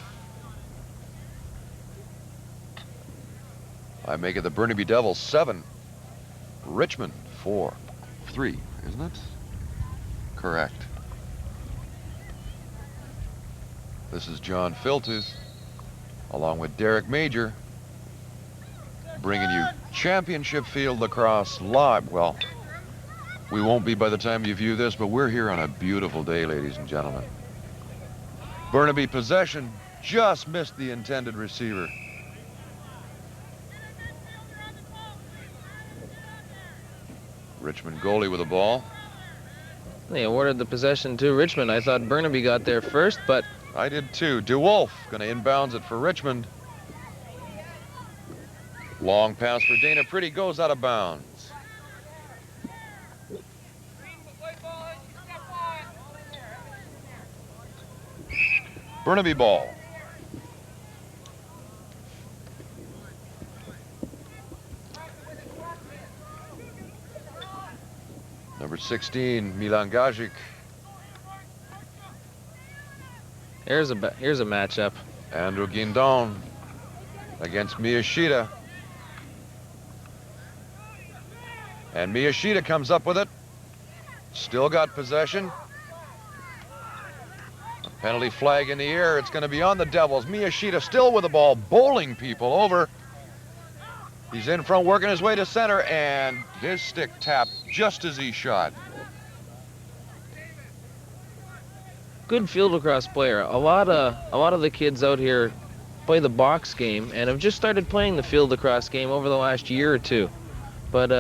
I make it the Burnaby Devils 7, Richmond 4-3, isn't it? Correct. This is John Filtooth, along with Derek Major, bringing you championship field lacrosse live. Well, we won't be by the time you view this, but we're here on a beautiful day, ladies and gentlemen. Burnaby possession, just missed the intended receiver. Richmond goalie with the ball. They awarded the possession to Richmond. I thought Burnaby got there first, but I did too. DeWolf going to inbounds it for Richmond. Long pass for Dana Pretty, goes out of bounds. Burnaby ball. Number 16, Milan Gajic. here's a matchup. Andrew Guindon against Miyashita. And Miyashita comes up with it. Still got possession. A penalty flag in the air. It's going to be on the Devils. Miyashita still with the ball, bowling people over. He's in front, working his way to center, and his stick tapped just as he shot. Good field lacrosse player. A lot of the kids out here play the box game and have just started playing the field lacrosse game over the last year or two. But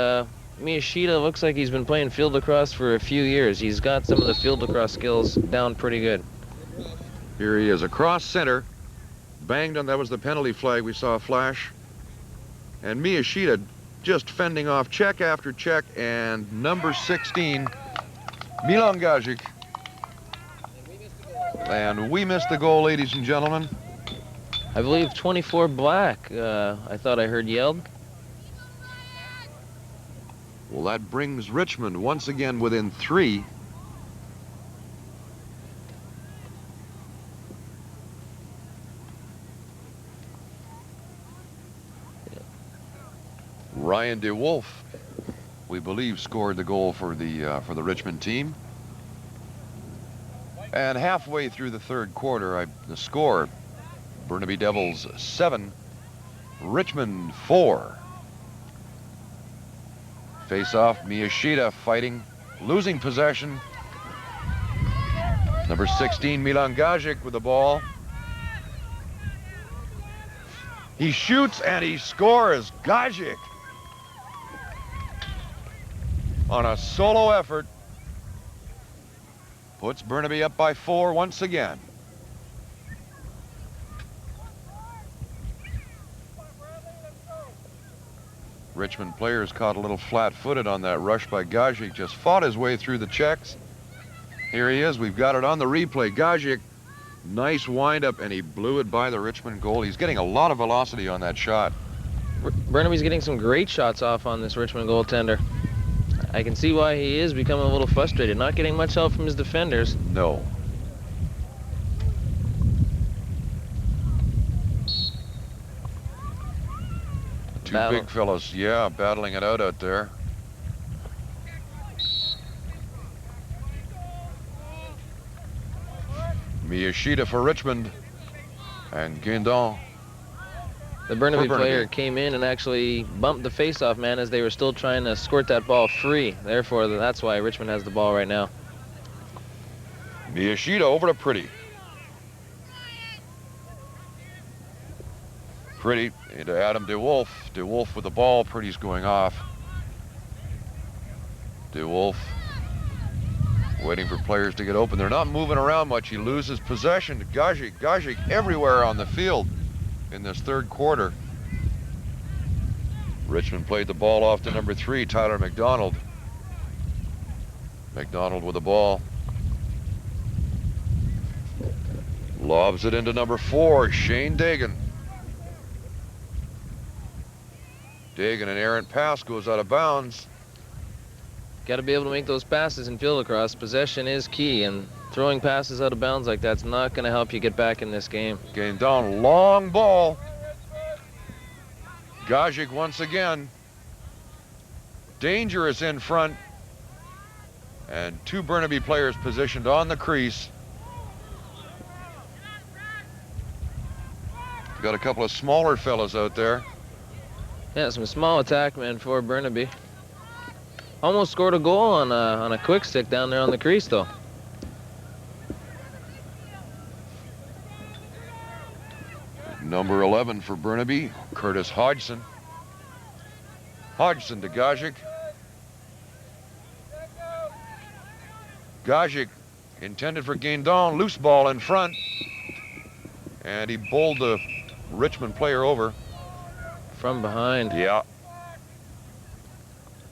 Miyashita looks like he's been playing field lacrosse for a few years. He's got some of the field lacrosse skills down pretty good. Here he is across center. Banged on, that was the penalty flag. We saw a flash. And Miyashita just fending off check after check. And number 16, Milan Gajic. And we missed the goal, ladies and gentlemen. I believe 24 black, I thought I heard yelled. Well, that brings Richmond once again within 3. Ryan DeWolf, we believe, scored the goal for the Richmond team. And halfway through the third quarter, the score: Burnaby Devils 7, Richmond 4. Face-off, Miyashita fighting, losing possession. Number 16, Milan Gajic with the ball. He shoots and he scores. Gajic on a solo effort puts Burnaby up by 4 once again. Richmond players caught a little flat-footed on that rush by Gajic. Just fought his way through the checks. Here he is. We've got it on the replay. Gajic, nice wind-up, and he blew it by the Richmond goal. He's getting a lot of velocity on that shot. Burnaby's getting some great shots off on this Richmond goaltender. I can see why he is becoming a little frustrated. Not getting much help from his defenders. No. Two big fellas, yeah, battling it out there. Miyashita for Richmond, and Guindon. The Burnaby player came in and actually bumped the face-off man as they were still trying to squirt that ball free. Therefore, that's why Richmond has the ball right now. Miyashita over to Pretty. Pretty into Adam DeWolf. DeWolf with the ball. Pretty's going off. DeWolf waiting for players to get open. They're not moving around much. He loses possession to Gajic. Gajic everywhere on the field in this third quarter. Richmond played the ball off to number 3, Tyler McDonald. McDonald with the ball. Lobs it into number 4, Shane Dagan. Dagan, an errant pass, goes out of bounds. Got to be able to make those passes in field lacrosse. Possession is key, and throwing passes out of bounds like that's not going to help you get back in this game. Game down, long ball. Gajic once again. Dangerous in front. And 2 Burnaby players positioned on the crease. Got a couple of smaller fellas out there. Yeah, some small attack men for Burnaby. Almost scored a goal on a quick stick down there on the crease, though. Number 11 for Burnaby, Curtis Hodgson. Hodgson to Gajic. Gajic intended for Guindon, loose ball in front. And he bowled the Richmond player over. From behind. Yeah.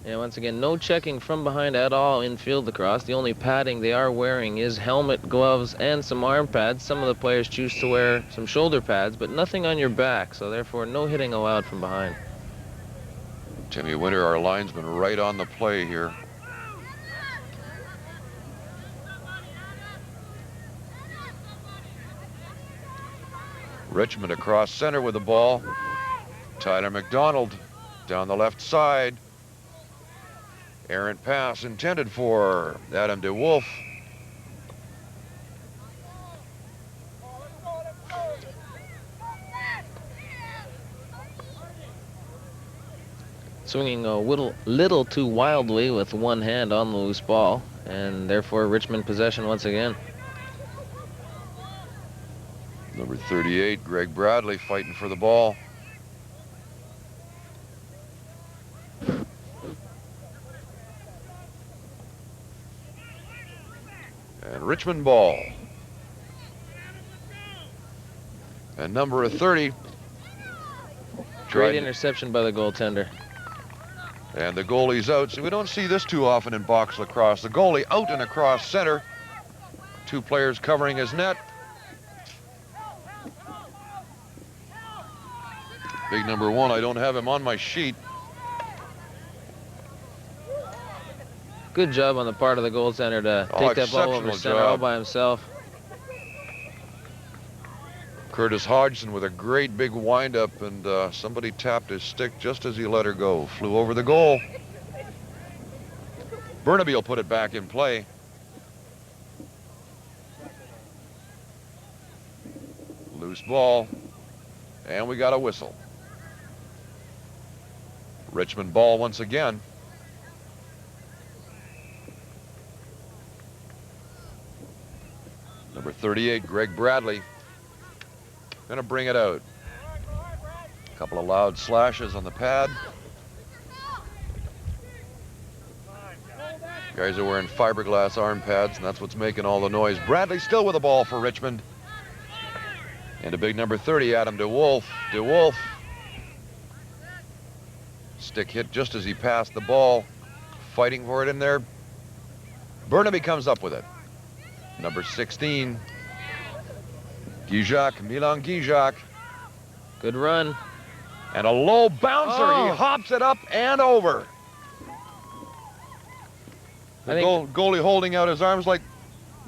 Yeah, once again, no checking from behind at all in field lacrosse. The only padding they are wearing is helmet, gloves, and some arm pads. Some of the players choose to wear some shoulder pads, but nothing on your back, so therefore no hitting allowed from behind. Timmy Winter, our linesman, right on the play here. Richmond across center with the ball. Tyler McDonald down the left side. Errant pass intended for Adam DeWolf. Swinging a little too wildly with one hand on the loose ball, and therefore Richmond possession once again. Number 38, Greg Bradley, fighting for the ball. And Richmond ball. And number 30. Great interception by the goaltender. And the goalie's out. So we don't see this too often in box lacrosse. The goalie out and across center. 2 players covering his net. Big number 1, I don't have him on my sheet. Good job on the part of the goaltender to take that ball over center all by himself. Curtis Hodgson with a great big windup, and somebody tapped his stick just as he let her go. Flew over the goal. Burnaby will put it back in play. Loose ball, and we got a whistle. Richmond ball once again. Number 38, Greg Bradley. Gonna bring it out. A couple of loud slashes on the pad. Guys are wearing fiberglass arm pads, and that's what's making all the noise. Bradley still with the ball for Richmond. And a big number 30, Adam DeWolf. DeWolf. Stick hit just as he passed the ball. Fighting for it in there. Burnaby comes up with it. Number 16. Gijak, Milan Gijak. Good run. And a low bouncer. Oh. He hops it up and over. The goalie holding out his arms like,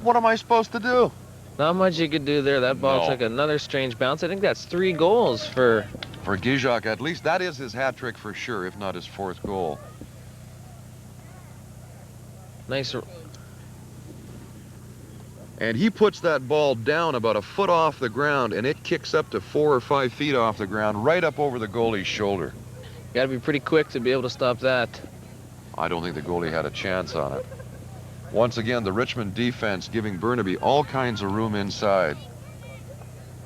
what am I supposed to do? Not much you could do there. That ball took another strange bounce. I think that's 3 goals for Gijak. At least that is his hat trick for sure, if not his 4th goal. Nice. And he puts that ball down about a foot off the ground, and it kicks up to 4 or 5 feet off the ground, right up over the goalie's shoulder. Got to be pretty quick to be able to stop that. I don't think the goalie had a chance on it. Once again, the Richmond defense giving Burnaby all kinds of room inside.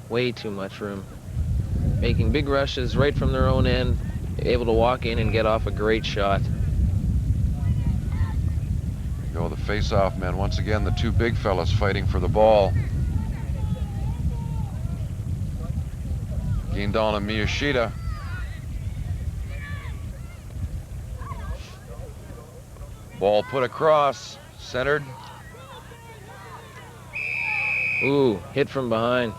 Way too much room. Making big rushes right from their own end, able to walk in and get off a great shot. Go the face-off men. Once again, the 2 big fellas fighting for the ball. Guindon and Miyashita. Ball put across, centered. Ooh, hit from behind.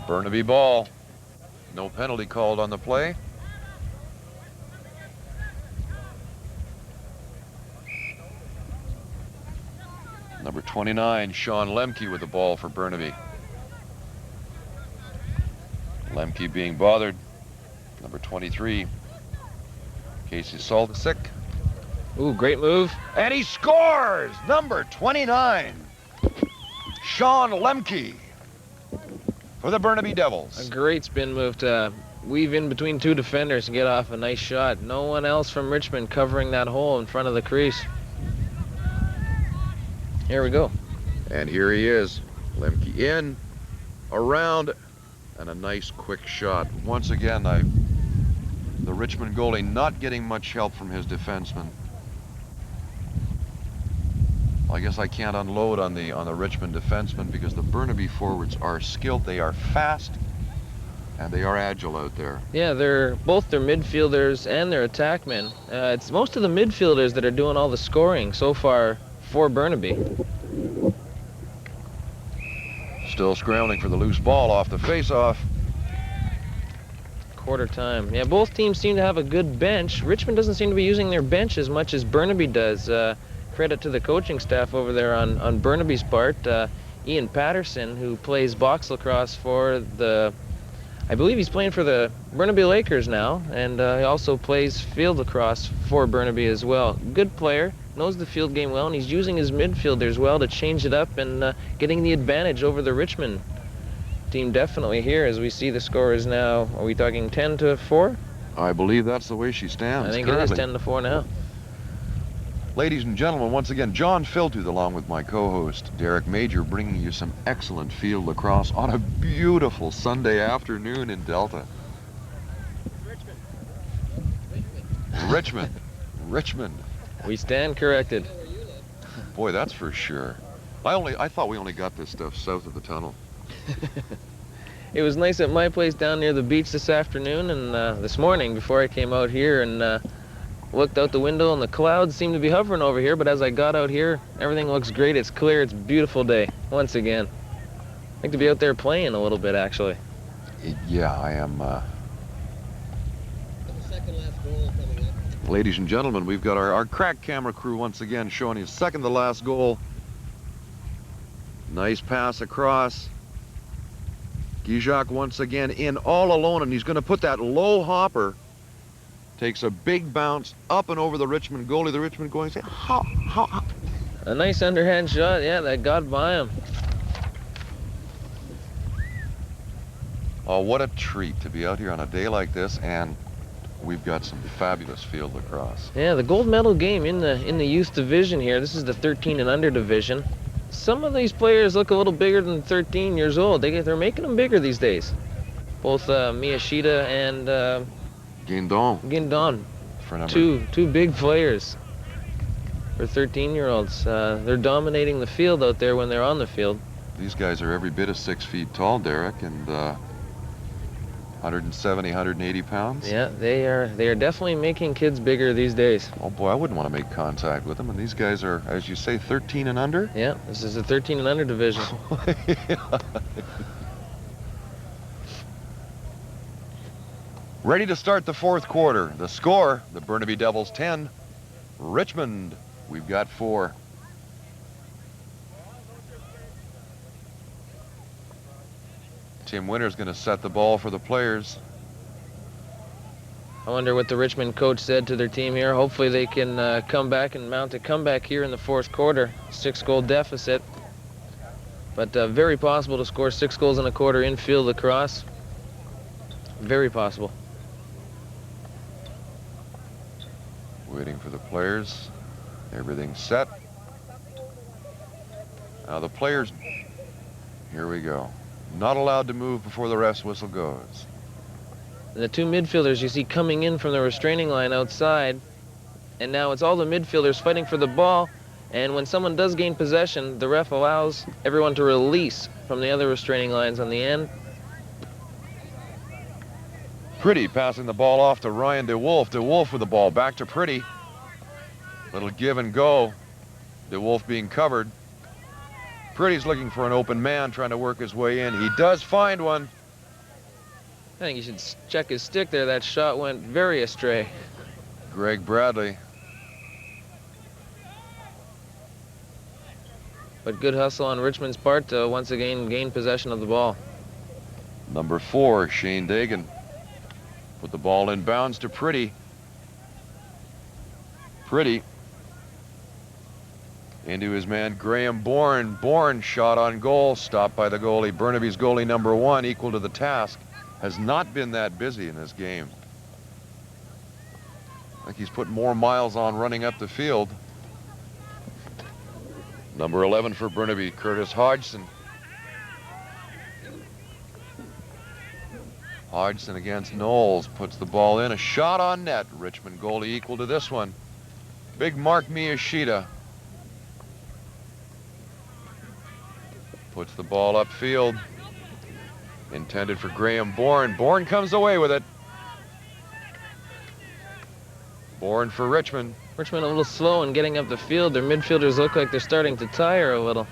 Burnaby ball. No penalty called on the play. Number 29, Sean Lemke with the ball for Burnaby. Lemke being bothered. Number 23, Casey Saltzik. Ooh, great move. And he scores! Number 29, Sean Lemke for the Burnaby Devils. A great spin move to weave in between 2 defenders and get off a nice shot. No one else from Richmond covering that hole in front of the crease. Here we go. And here he is. Lemke in, around, and a nice quick shot. Once again, the Richmond goalie not getting much help from his defenseman. I guess I can't unload on the Richmond defenseman because the Burnaby forwards are skilled. They are fast, and they are agile out there. Yeah, they're both their midfielders and their attackmen. It's most of the midfielders that are doing all the scoring so far for Burnaby. Still scrambling for the loose ball off the face-off. Quarter time. Yeah, both teams seem to have a good bench. Richmond doesn't seem to be using their bench as much as Burnaby does. Credit to the coaching staff over there on Burnaby's part. Ian Patterson, who plays box lacrosse for I believe he's playing for the Burnaby Lakers now, and he also plays field lacrosse for Burnaby as well. Good player. Knows the field game well, and he's using his midfielders well to change it up and getting the advantage over the Richmond team definitely here as we see the score is now, are we talking 10-4? I believe that's the way she stands. I think currently. It is 10-4 now. Ladies and gentlemen, once again, John Filtooth along with my co-host, Derek Major, bringing you some excellent field lacrosse on a beautiful Sunday afternoon in Delta. Richmond. We stand corrected. Boy, that's for sure. I thought we only got this stuff south of the tunnel. It was nice at my place down near the beach this afternoon and this morning before I came out here and looked out the window, and the clouds seemed to be hovering over here, but as I got out here, everything looks great. It's clear. It's a beautiful day once again. I'd like to be out there playing a little bit, actually. Yeah, I am. The second last goal coming up. Ladies and gentlemen, we've got our crack camera crew once again showing you second to last goal. Nice pass across. Guijac once again in all alone, and he's going to put that low hopper. Takes a big bounce up and over the Richmond goalie. The Richmond going, say, how? A nice underhand shot, yeah, that got by him. Oh, what a treat to be out here on a day like this, and we've got some fabulous field lacrosse. Yeah, the gold medal game in the youth division here. This is the 13 and under division. Some of these players look a little bigger than 13 years old. They're making them bigger these days. Both Miyashita and Guindon. Two big players for 13-year-olds. They're dominating the field out there when they're on the field. These guys are every bit of 6 feet tall, Derek, and 170, 180 pounds. Yeah, they are definitely making kids bigger these days. Oh boy, I wouldn't want to make contact with them. And these guys are, as you say, 13 and under? Yeah, this is the 13 and under division. Ready to start the fourth quarter. The score, the Burnaby Devils 10, Richmond, we've got 4. Tim Winter's going to set the ball for the players. I wonder what the Richmond coach said to their team here. Hopefully they can come back and mount a comeback here in the fourth quarter. 6-goal deficit. But very possible to score 6 goals in a quarter in field lacrosse. Very possible. Waiting for the players. Everything's set. Now the players, here we go. Not allowed to move before the ref's whistle goes. And the 2 midfielders you see coming in from the restraining line outside. And now it's all the midfielders fighting for the ball. And when someone does gain possession, the ref allows everyone to release from the other restraining lines on the end. Pretty passing the ball off to Ryan DeWolf. DeWolf with the ball back to Pretty. Little give and go. DeWolf being covered. Pretty's looking for an open man, trying to work his way in. He does find one. I think you should check his stick there. That shot went very astray. Greg Bradley. But good hustle on Richmond's part to once again gain possession of the ball. Number 4, Shane Dagan. Put the ball in bounds to Pretty. Pretty. Into his man, Graham Bourne. Bourne shot on goal, stopped by the goalie. Burnaby's goalie, number 1, equal to the task. Has not been that busy in this game. I think he's put more miles on running up the field. Number 11 for Burnaby, Curtis Hodgson. Hodgson against Knowles, puts the ball in, a shot on net. Richmond goalie equal to this one. Big Mark Miyashita. Puts the ball upfield. Intended for Graham Bourne. Bourne comes away with it. Bourne for Richmond. Richmond a little slow in getting up the field. Their midfielders look like they're starting to tire a little.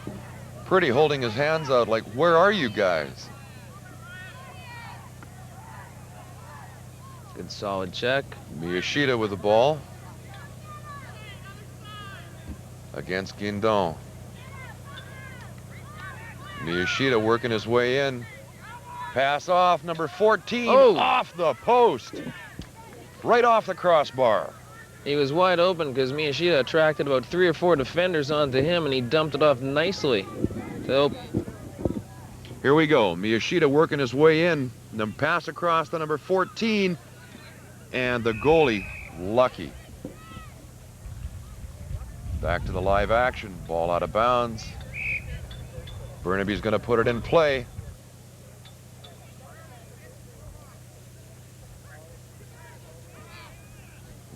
Pretty holding his hands out like, where are you guys? Good solid check. Miyashita with the ball. Against Guindon. Miyashita working his way in. Pass off, number 14, off the post. Right off the crossbar. He was wide open because Miyashita attracted about 3 or 4 defenders onto him, and he dumped it off nicely. So here we go. Miyashita working his way in. Then pass across to number 14. And the goalie, lucky. Back to the live action. Ball out of bounds. Burnaby's going to put it in play.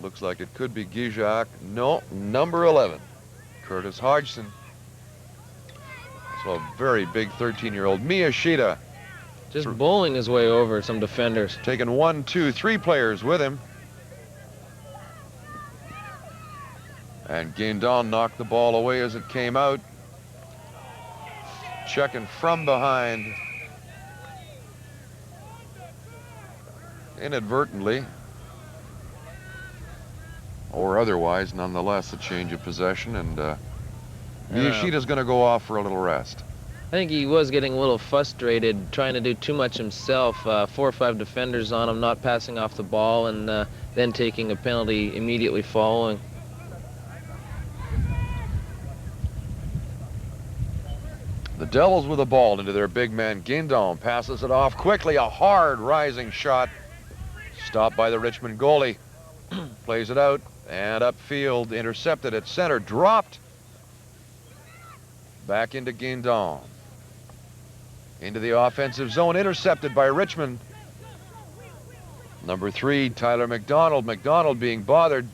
Looks like it could be Guijac. No, number 11. Curtis Hodgson. So a very big 13-year-old Miyashita. Just bowling his way over some defenders. Taking 1, 2, 3 players with him. And Guindon knocked the ball away as it came out. Checking from behind. Inadvertently. Or otherwise, nonetheless, a change of possession. And Miyashita's going to go off for a little rest. I think he was getting a little frustrated, trying to do too much himself. 4 or 5 defenders on him, not passing off the ball, and then taking a penalty immediately following. The Devils with the ball into their big man. Guindon passes it off quickly. A hard rising shot. Stopped by the Richmond goalie. Plays it out and upfield. Intercepted at center. Dropped. Back into Guindon. Into the offensive zone. Intercepted by Richmond. Number 3, Tyler McDonald. McDonald being bothered.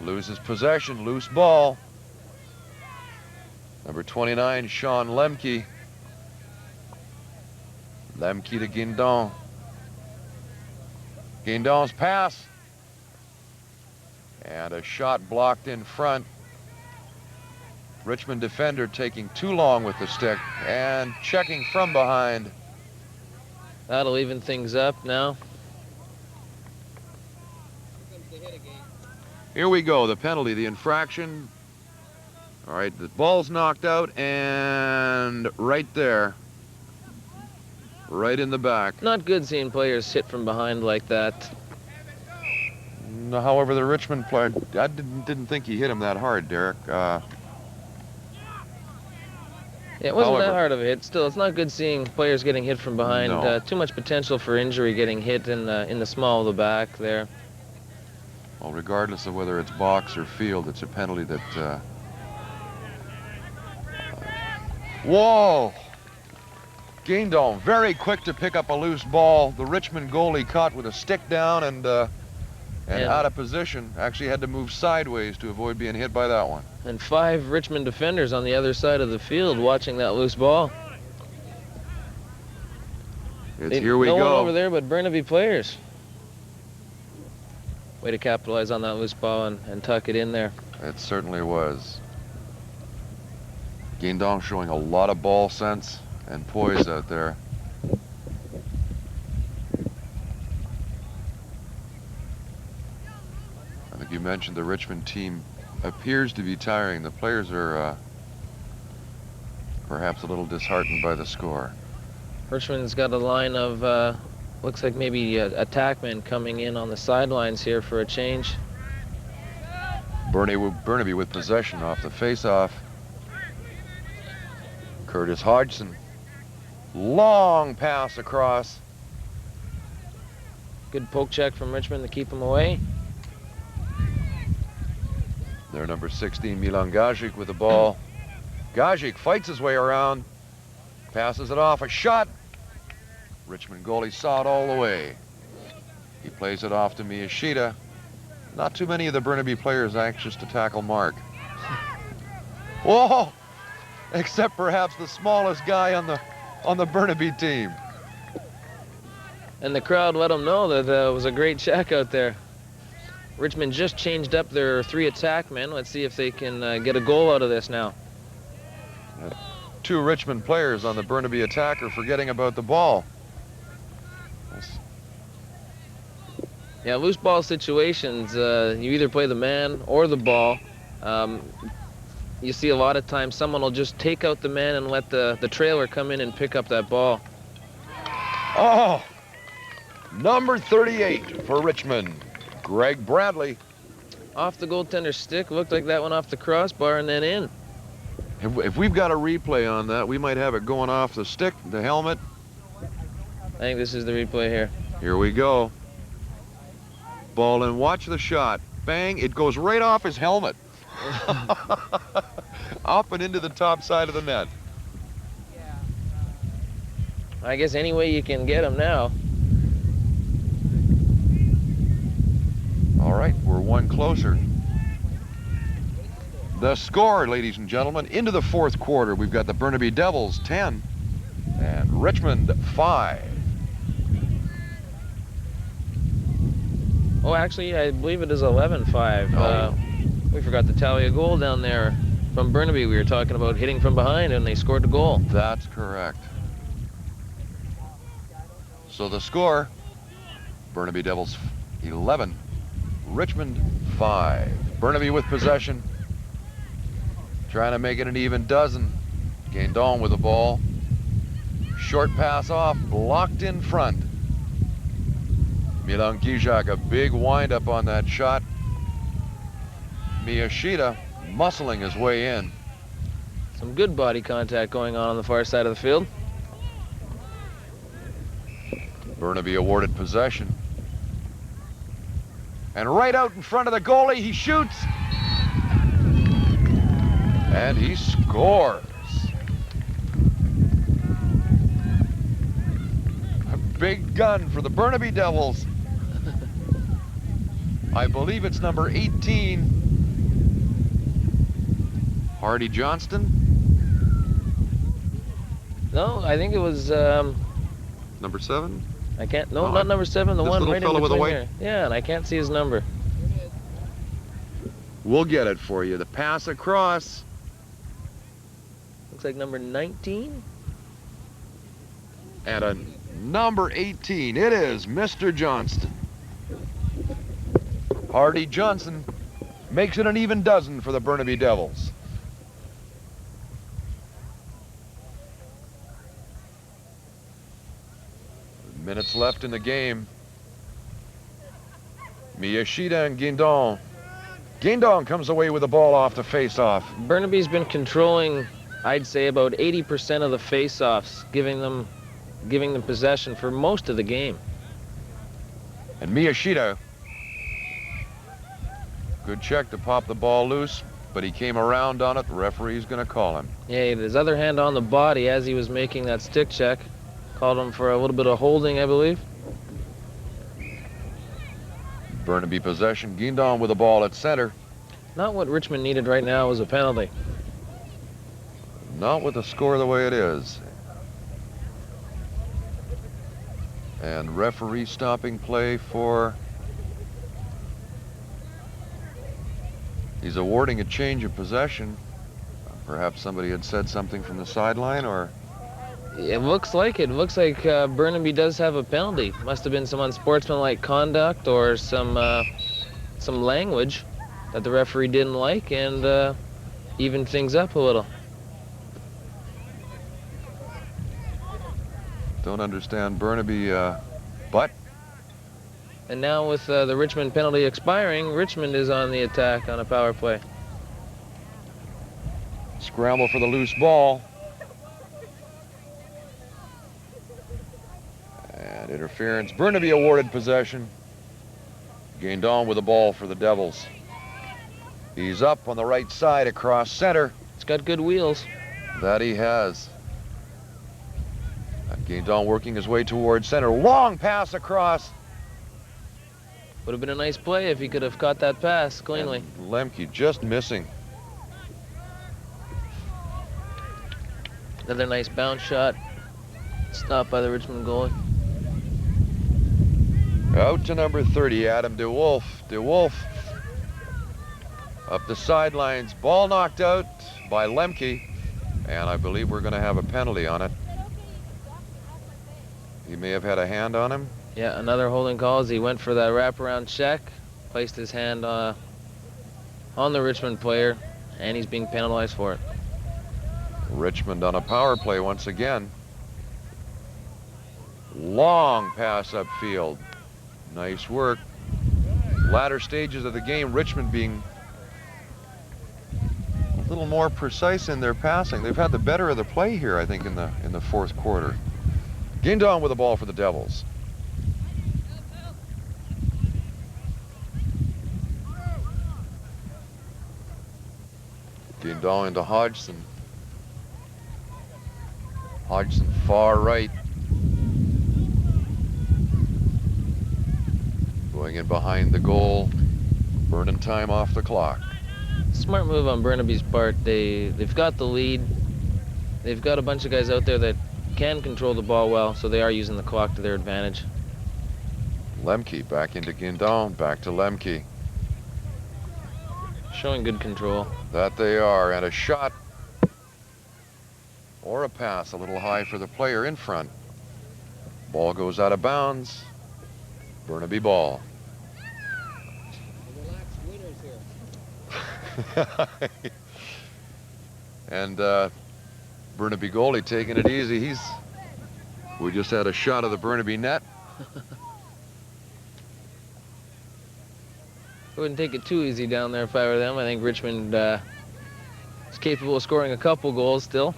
Loses possession. Loose ball. Number 29, Sean Lemke. Lemke to Guindon. Guindon's pass. And a shot blocked in front. Richmond defender taking too long with the stick and checking from behind. That'll even things up now. Here comes the hit again. Here we go, the penalty, the infraction. All right, the ball's knocked out, and right there, right in the back. Not good seeing players hit from behind like that. However, the Richmond player, I didn't think he hit him that hard, Derek. Yeah, it wasn't that However- hard of a hit. Still, it's not good seeing players getting hit from behind. No. Too much potential for injury getting hit in the small of the back there. Well, regardless of whether it's box or field, it's a penalty that... Whoa! Guindon very quick to pick up a loose ball. The Richmond goalie caught with a stick down and Yeah. out of position. Actually had to move sideways to avoid being hit by that one. And 5 Richmond defenders on the other side of the field watching that loose ball. Here we no go. one over there but Burnaby players. Way to capitalize on that loose ball and tuck it in there. It certainly was. Guindon showing a lot of ball sense and poise out there. I think you mentioned the Richmond team appears to be tiring. The players are perhaps a little disheartened by the score. Richmond's got a line of, looks like maybe attackmen coming in on the sidelines here for a change. Burnaby with possession off the face-off. Curtis Hodgson. Long pass across. Good poke check from Richmond to keep him away. Their number 16, Milan Gajic with the ball. Gajic fights his way around. Passes it off. A shot. Richmond goalie saw it all the way. He plays it off to Miyashita. Not too many of the Burnaby players anxious to tackle Mark. Whoa! Except perhaps the smallest guy on the Burnaby team. And the crowd let them know that it was a great check out there. Richmond just changed up their 3 attackmen. Let's see if they can get a goal out of this now. 2 Richmond players on the Burnaby attacker forgetting about the ball. Yeah, loose ball situations, you either play the man or the ball. You see a lot of times someone will just take out the man and let the trailer come in and pick up that ball. Oh! Number 38 for Richmond, Greg Bradley. Off the goaltender's stick, looked like that went off the crossbar and then in. If we've got a replay on that, we might have it going off the stick, the helmet. I think this is the replay here. Here we go. Ball in, watch the shot. Bang, it goes right off his helmet. Up and into the top side of the net. I guess any way you can get him now. All right, we're one closer. The score, ladies and gentlemen, into the fourth quarter, we've got the Burnaby Devils 10 and Richmond 5. Oh, actually, I believe it is 11-5. Oh. We forgot to tally a goal down there from Burnaby. We were talking about hitting from behind, and they scored a goal. That's correct. So the score, Burnaby Devils 11, Richmond 5. Burnaby with possession, trying to make it an even dozen. Guindon with the ball. Short pass off, blocked in front. Milan Kijak, a big wind-up on that shot. Miyashita muscling his way in. Some good body contact going on the far side of the field. Burnaby awarded possession. And right out in front of the goalie, he shoots. And he scores. A big gun for the Burnaby Devils. I believe it's number 18. Hardy Johnston. No, I think it was, Number 7. I can't, no, Oh, not number 7, the this one little right in fellow with the between white- there. Yeah, and I can't see his number. We'll get it for you. The pass across. Looks like number 19. And a number 18. It is Mr. Johnston. Hardy Johnson makes it an even dozen for the Burnaby Devils. Minutes left in the game. Miyashita and Guindon. Guindon comes away with the ball off the face-off. Burnaby's been controlling, I'd say, about 80% of the face-offs, giving them possession for most of the game. And Miyashita, good check to pop the ball loose, but he came around on it. The referee's going to call him. Yeah, he had his other hand on the body as he was making that stick check. Called him for a little bit of holding, I believe. Burnaby possession. Guindon with the ball at center. Not what Richmond needed right now was a penalty. Not with the score the way it is. And referee stopping play for... He's awarding a change of possession. Perhaps somebody had said something from the sideline, or... It looks like it. Looks like Burnaby does have a penalty. Must have been some unsportsmanlike conduct or some language that the referee didn't like, and evened things up a little. Don't understand Burnaby, but... And now with the Richmond penalty expiring, Richmond is on the attack on a power play. Scramble for the loose ball. And interference. Burnaby awarded possession. Guindon with the ball for the Devils. He's up on the right side across center. It's got good wheels. That he has. And Guindon working his way towards center. Long pass across. Would have been a nice play if he could have caught that pass cleanly. And Lemke just missing. Another nice bounce shot. Stopped by the Richmond goalie. Out to number 30, Adam DeWolf. DeWolf up the sidelines. Ball knocked out by Lemke. And I believe we're going to have a penalty on it. He may have had a hand on him. Yeah, another holding call as he went for that wraparound check. Placed his hand on the Richmond player, and he's being penalized for it. Richmond on a power play once again. Long pass upfield. Nice work. Latter stages of the game, Richmond being a little more precise in their passing. They've had the better of the play here, I think, in the fourth quarter. Guindon with the ball for the Devils. Guindon into Hodgson. Hodgson far right. Going in behind the goal. Burning time off the clock. Smart move on Burnaby's part. They've got the lead. They've got a bunch of guys out there that can control the ball well, so they are using the clock to their advantage. Lemke back into Guindon, back to Lemke. Showing good control. That they are, and a shot or a pass a little high for the player in front. Ball goes out of bounds. Burnaby ball. Relaxed winners here. And Burnaby goalie taking it easy. We just had a shot of the Burnaby net. I wouldn't take it too easy down there if I were them. I think Richmond is capable of scoring a couple goals still.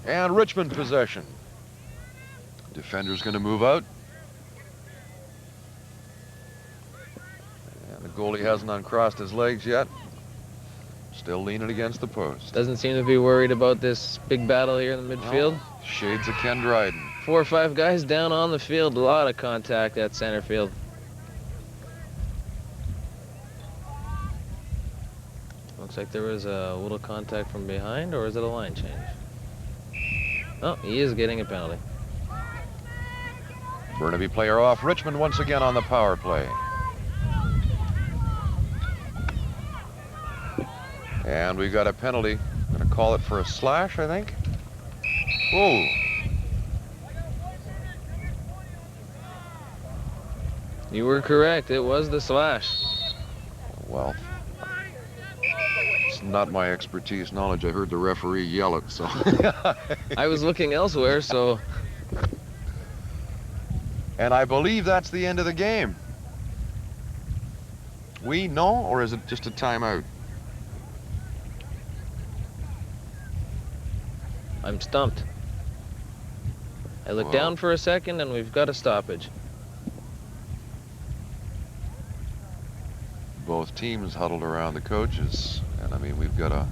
And Richmond possession. Defender's going to move out. And the goalie hasn't uncrossed his legs yet. Still leaning against the post. Doesn't seem to be worried about this big battle here in the midfield. Oh, shades of Ken Dryden. 4 or 5 guys down on the field. A lot of contact at center field. Looks like there was a little contact from behind, or is it a line change? Oh, he is getting a penalty. Burnaby player off. Richmond once again on the power play. And we've got a penalty. Going to call it for a slash, I think. Whoa. You were correct. It was the slash. Well, it's not my expertise knowledge. I heard the referee yell it, so. I was looking elsewhere, so. And I believe that's the end of the game. We know, or is it just a timeout? I'm stumped. I look down for a second, and we've got a stoppage. Both teams huddled around the coaches, and I mean, we've got a...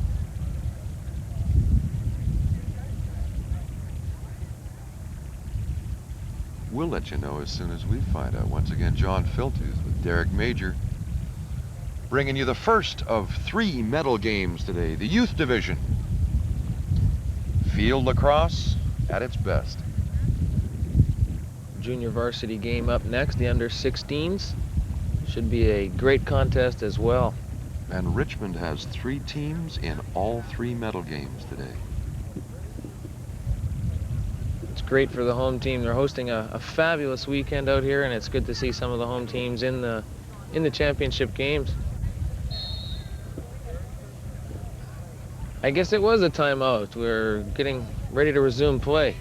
We'll let you know as soon as we find out. Once again, John Filters with Derek Major, bringing you the first of 3 medal games today. The youth division. Field lacrosse at its best. Junior varsity game up next, the under 16s. Should be a great contest as well. And Richmond has 3 teams in all 3 medal games today. It's great for the home team. They're hosting a fabulous weekend out here, and it's good to see some of the home teams in the championship games. I guess it was a timeout. We're getting ready to resume play.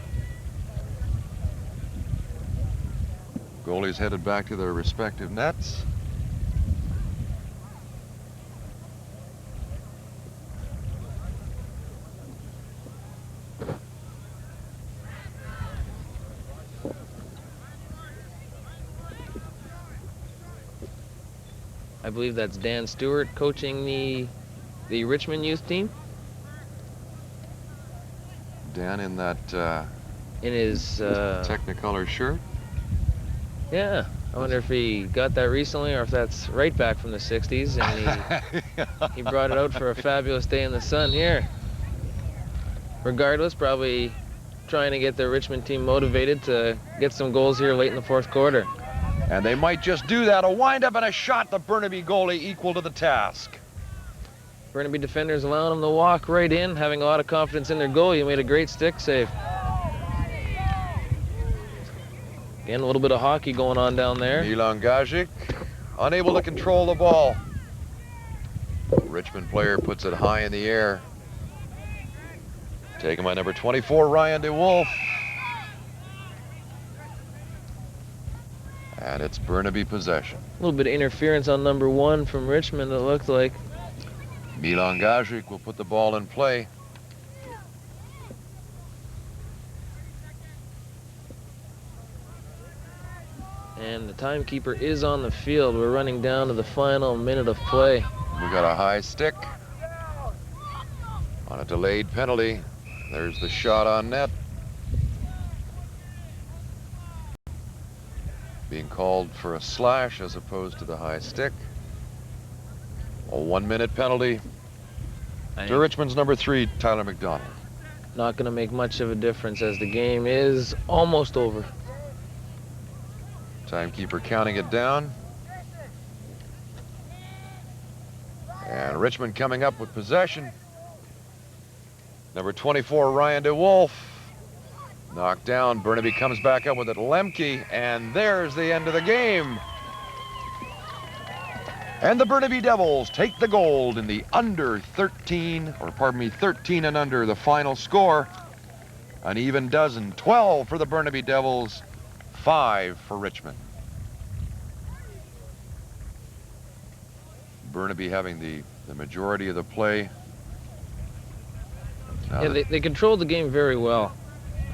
Goalies headed back to their respective nets. I believe that's Dan Stewart coaching the Richmond youth team. Dan in that In his Technicolor shirt. yeah. I wonder if he got that recently or if that's right back from the 60s, and he brought it out for a fabulous day in the sun here. Regardless, probably trying to get the Richmond team motivated to get some goals here late in the 4th quarter. And they might just do that. A wind-up and a shot. The Burnaby goalie equal to the task. Burnaby defenders allowing them to walk right in, having a lot of confidence in their goal. You made a great stick save. Again, a little bit of hockey going on down there. Milan Gajic unable to control the ball. Richmond player puts it high in the air. Taken by number 24, Ryan DeWolf. And it's Burnaby possession. A little bit of interference on number 1 from Richmond, it looked like. Milan Gajic will put the ball in play. And the timekeeper is on the field. We're running down to the final minute of play. We got a high stick on a delayed penalty. There's the shot on net. Being being called for a slash as opposed to the high stick. A 1-minute penalty to Richmond's number 3, Tyler McDonald. Not going to make much of a difference as the game is almost over. Timekeeper counting it down. And Richmond coming up with possession. Number 24, Ryan DeWolf. Knocked down. Burnaby comes back up with it. Lemke, and there's the end of the game. And the Burnaby Devils take the gold in the under 13, or pardon me, 13 and under, the final score. An even dozen, 12 for the Burnaby Devils, 5 for Richmond. Burnaby having the majority of the play. Yeah, they controlled the game very well.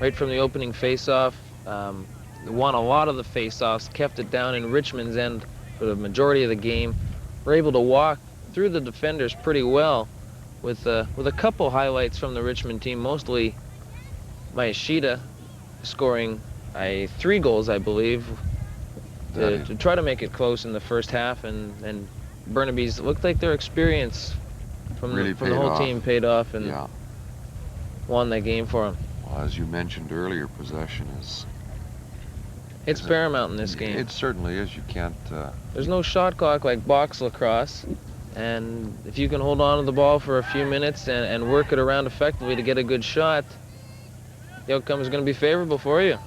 Right from the opening face-off, won a lot of the face-offs, kept it down in Richmond's end for the majority of the game. Were able to walk through the defenders pretty well with a couple highlights from the Richmond team, mostly Mayashita scoring 3 goals, I believe, to try to make it close in the first half, and Burnaby's looked like their experience from the whole team paid off and won that game for them. Well, as you mentioned earlier, possession it's paramount in this game. It certainly is. You can't... There's no shot clock like box lacrosse, and if you can hold on to the ball for a few minutes and work it around effectively to get a good shot, the outcome is going to be favorable for you.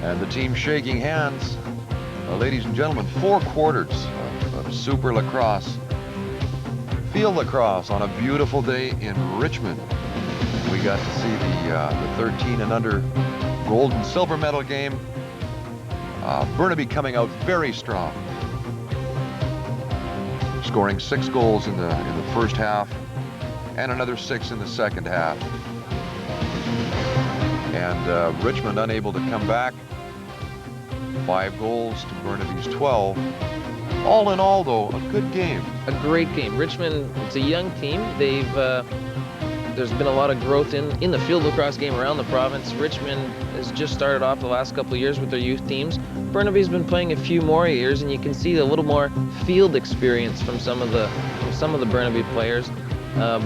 And the team shaking hands. Ladies and gentlemen, 4 quarters of Super Lacrosse. Field lacrosse on a beautiful day in Richmond. We got to see the 13 and under gold and silver medal game. Burnaby coming out very strong, scoring 6 goals in the first half and another 6 in the second half. And Richmond unable to come back. 5 goals to Burnaby's 12. All in all, though, a good game. A great game. Richmond, it's a young team. There's been a lot of growth in the field lacrosse game around the province. Richmond has just started off the last couple of years with their youth teams. Burnaby's been playing a few more years, and you can see a little more field experience from some of the Burnaby players.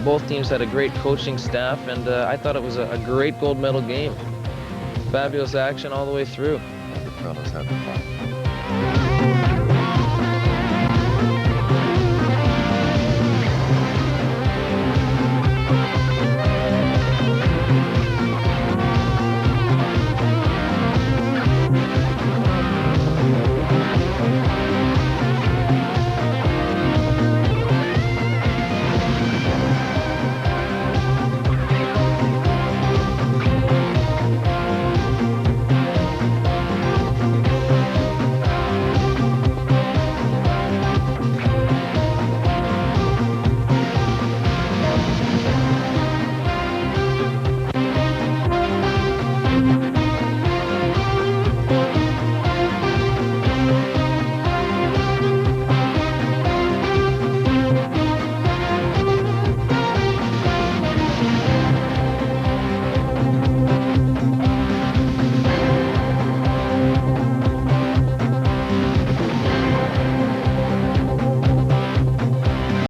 Both teams had a great coaching staff, and I thought it was a great gold medal game. Fabulous action all the way through. The fellas had fun.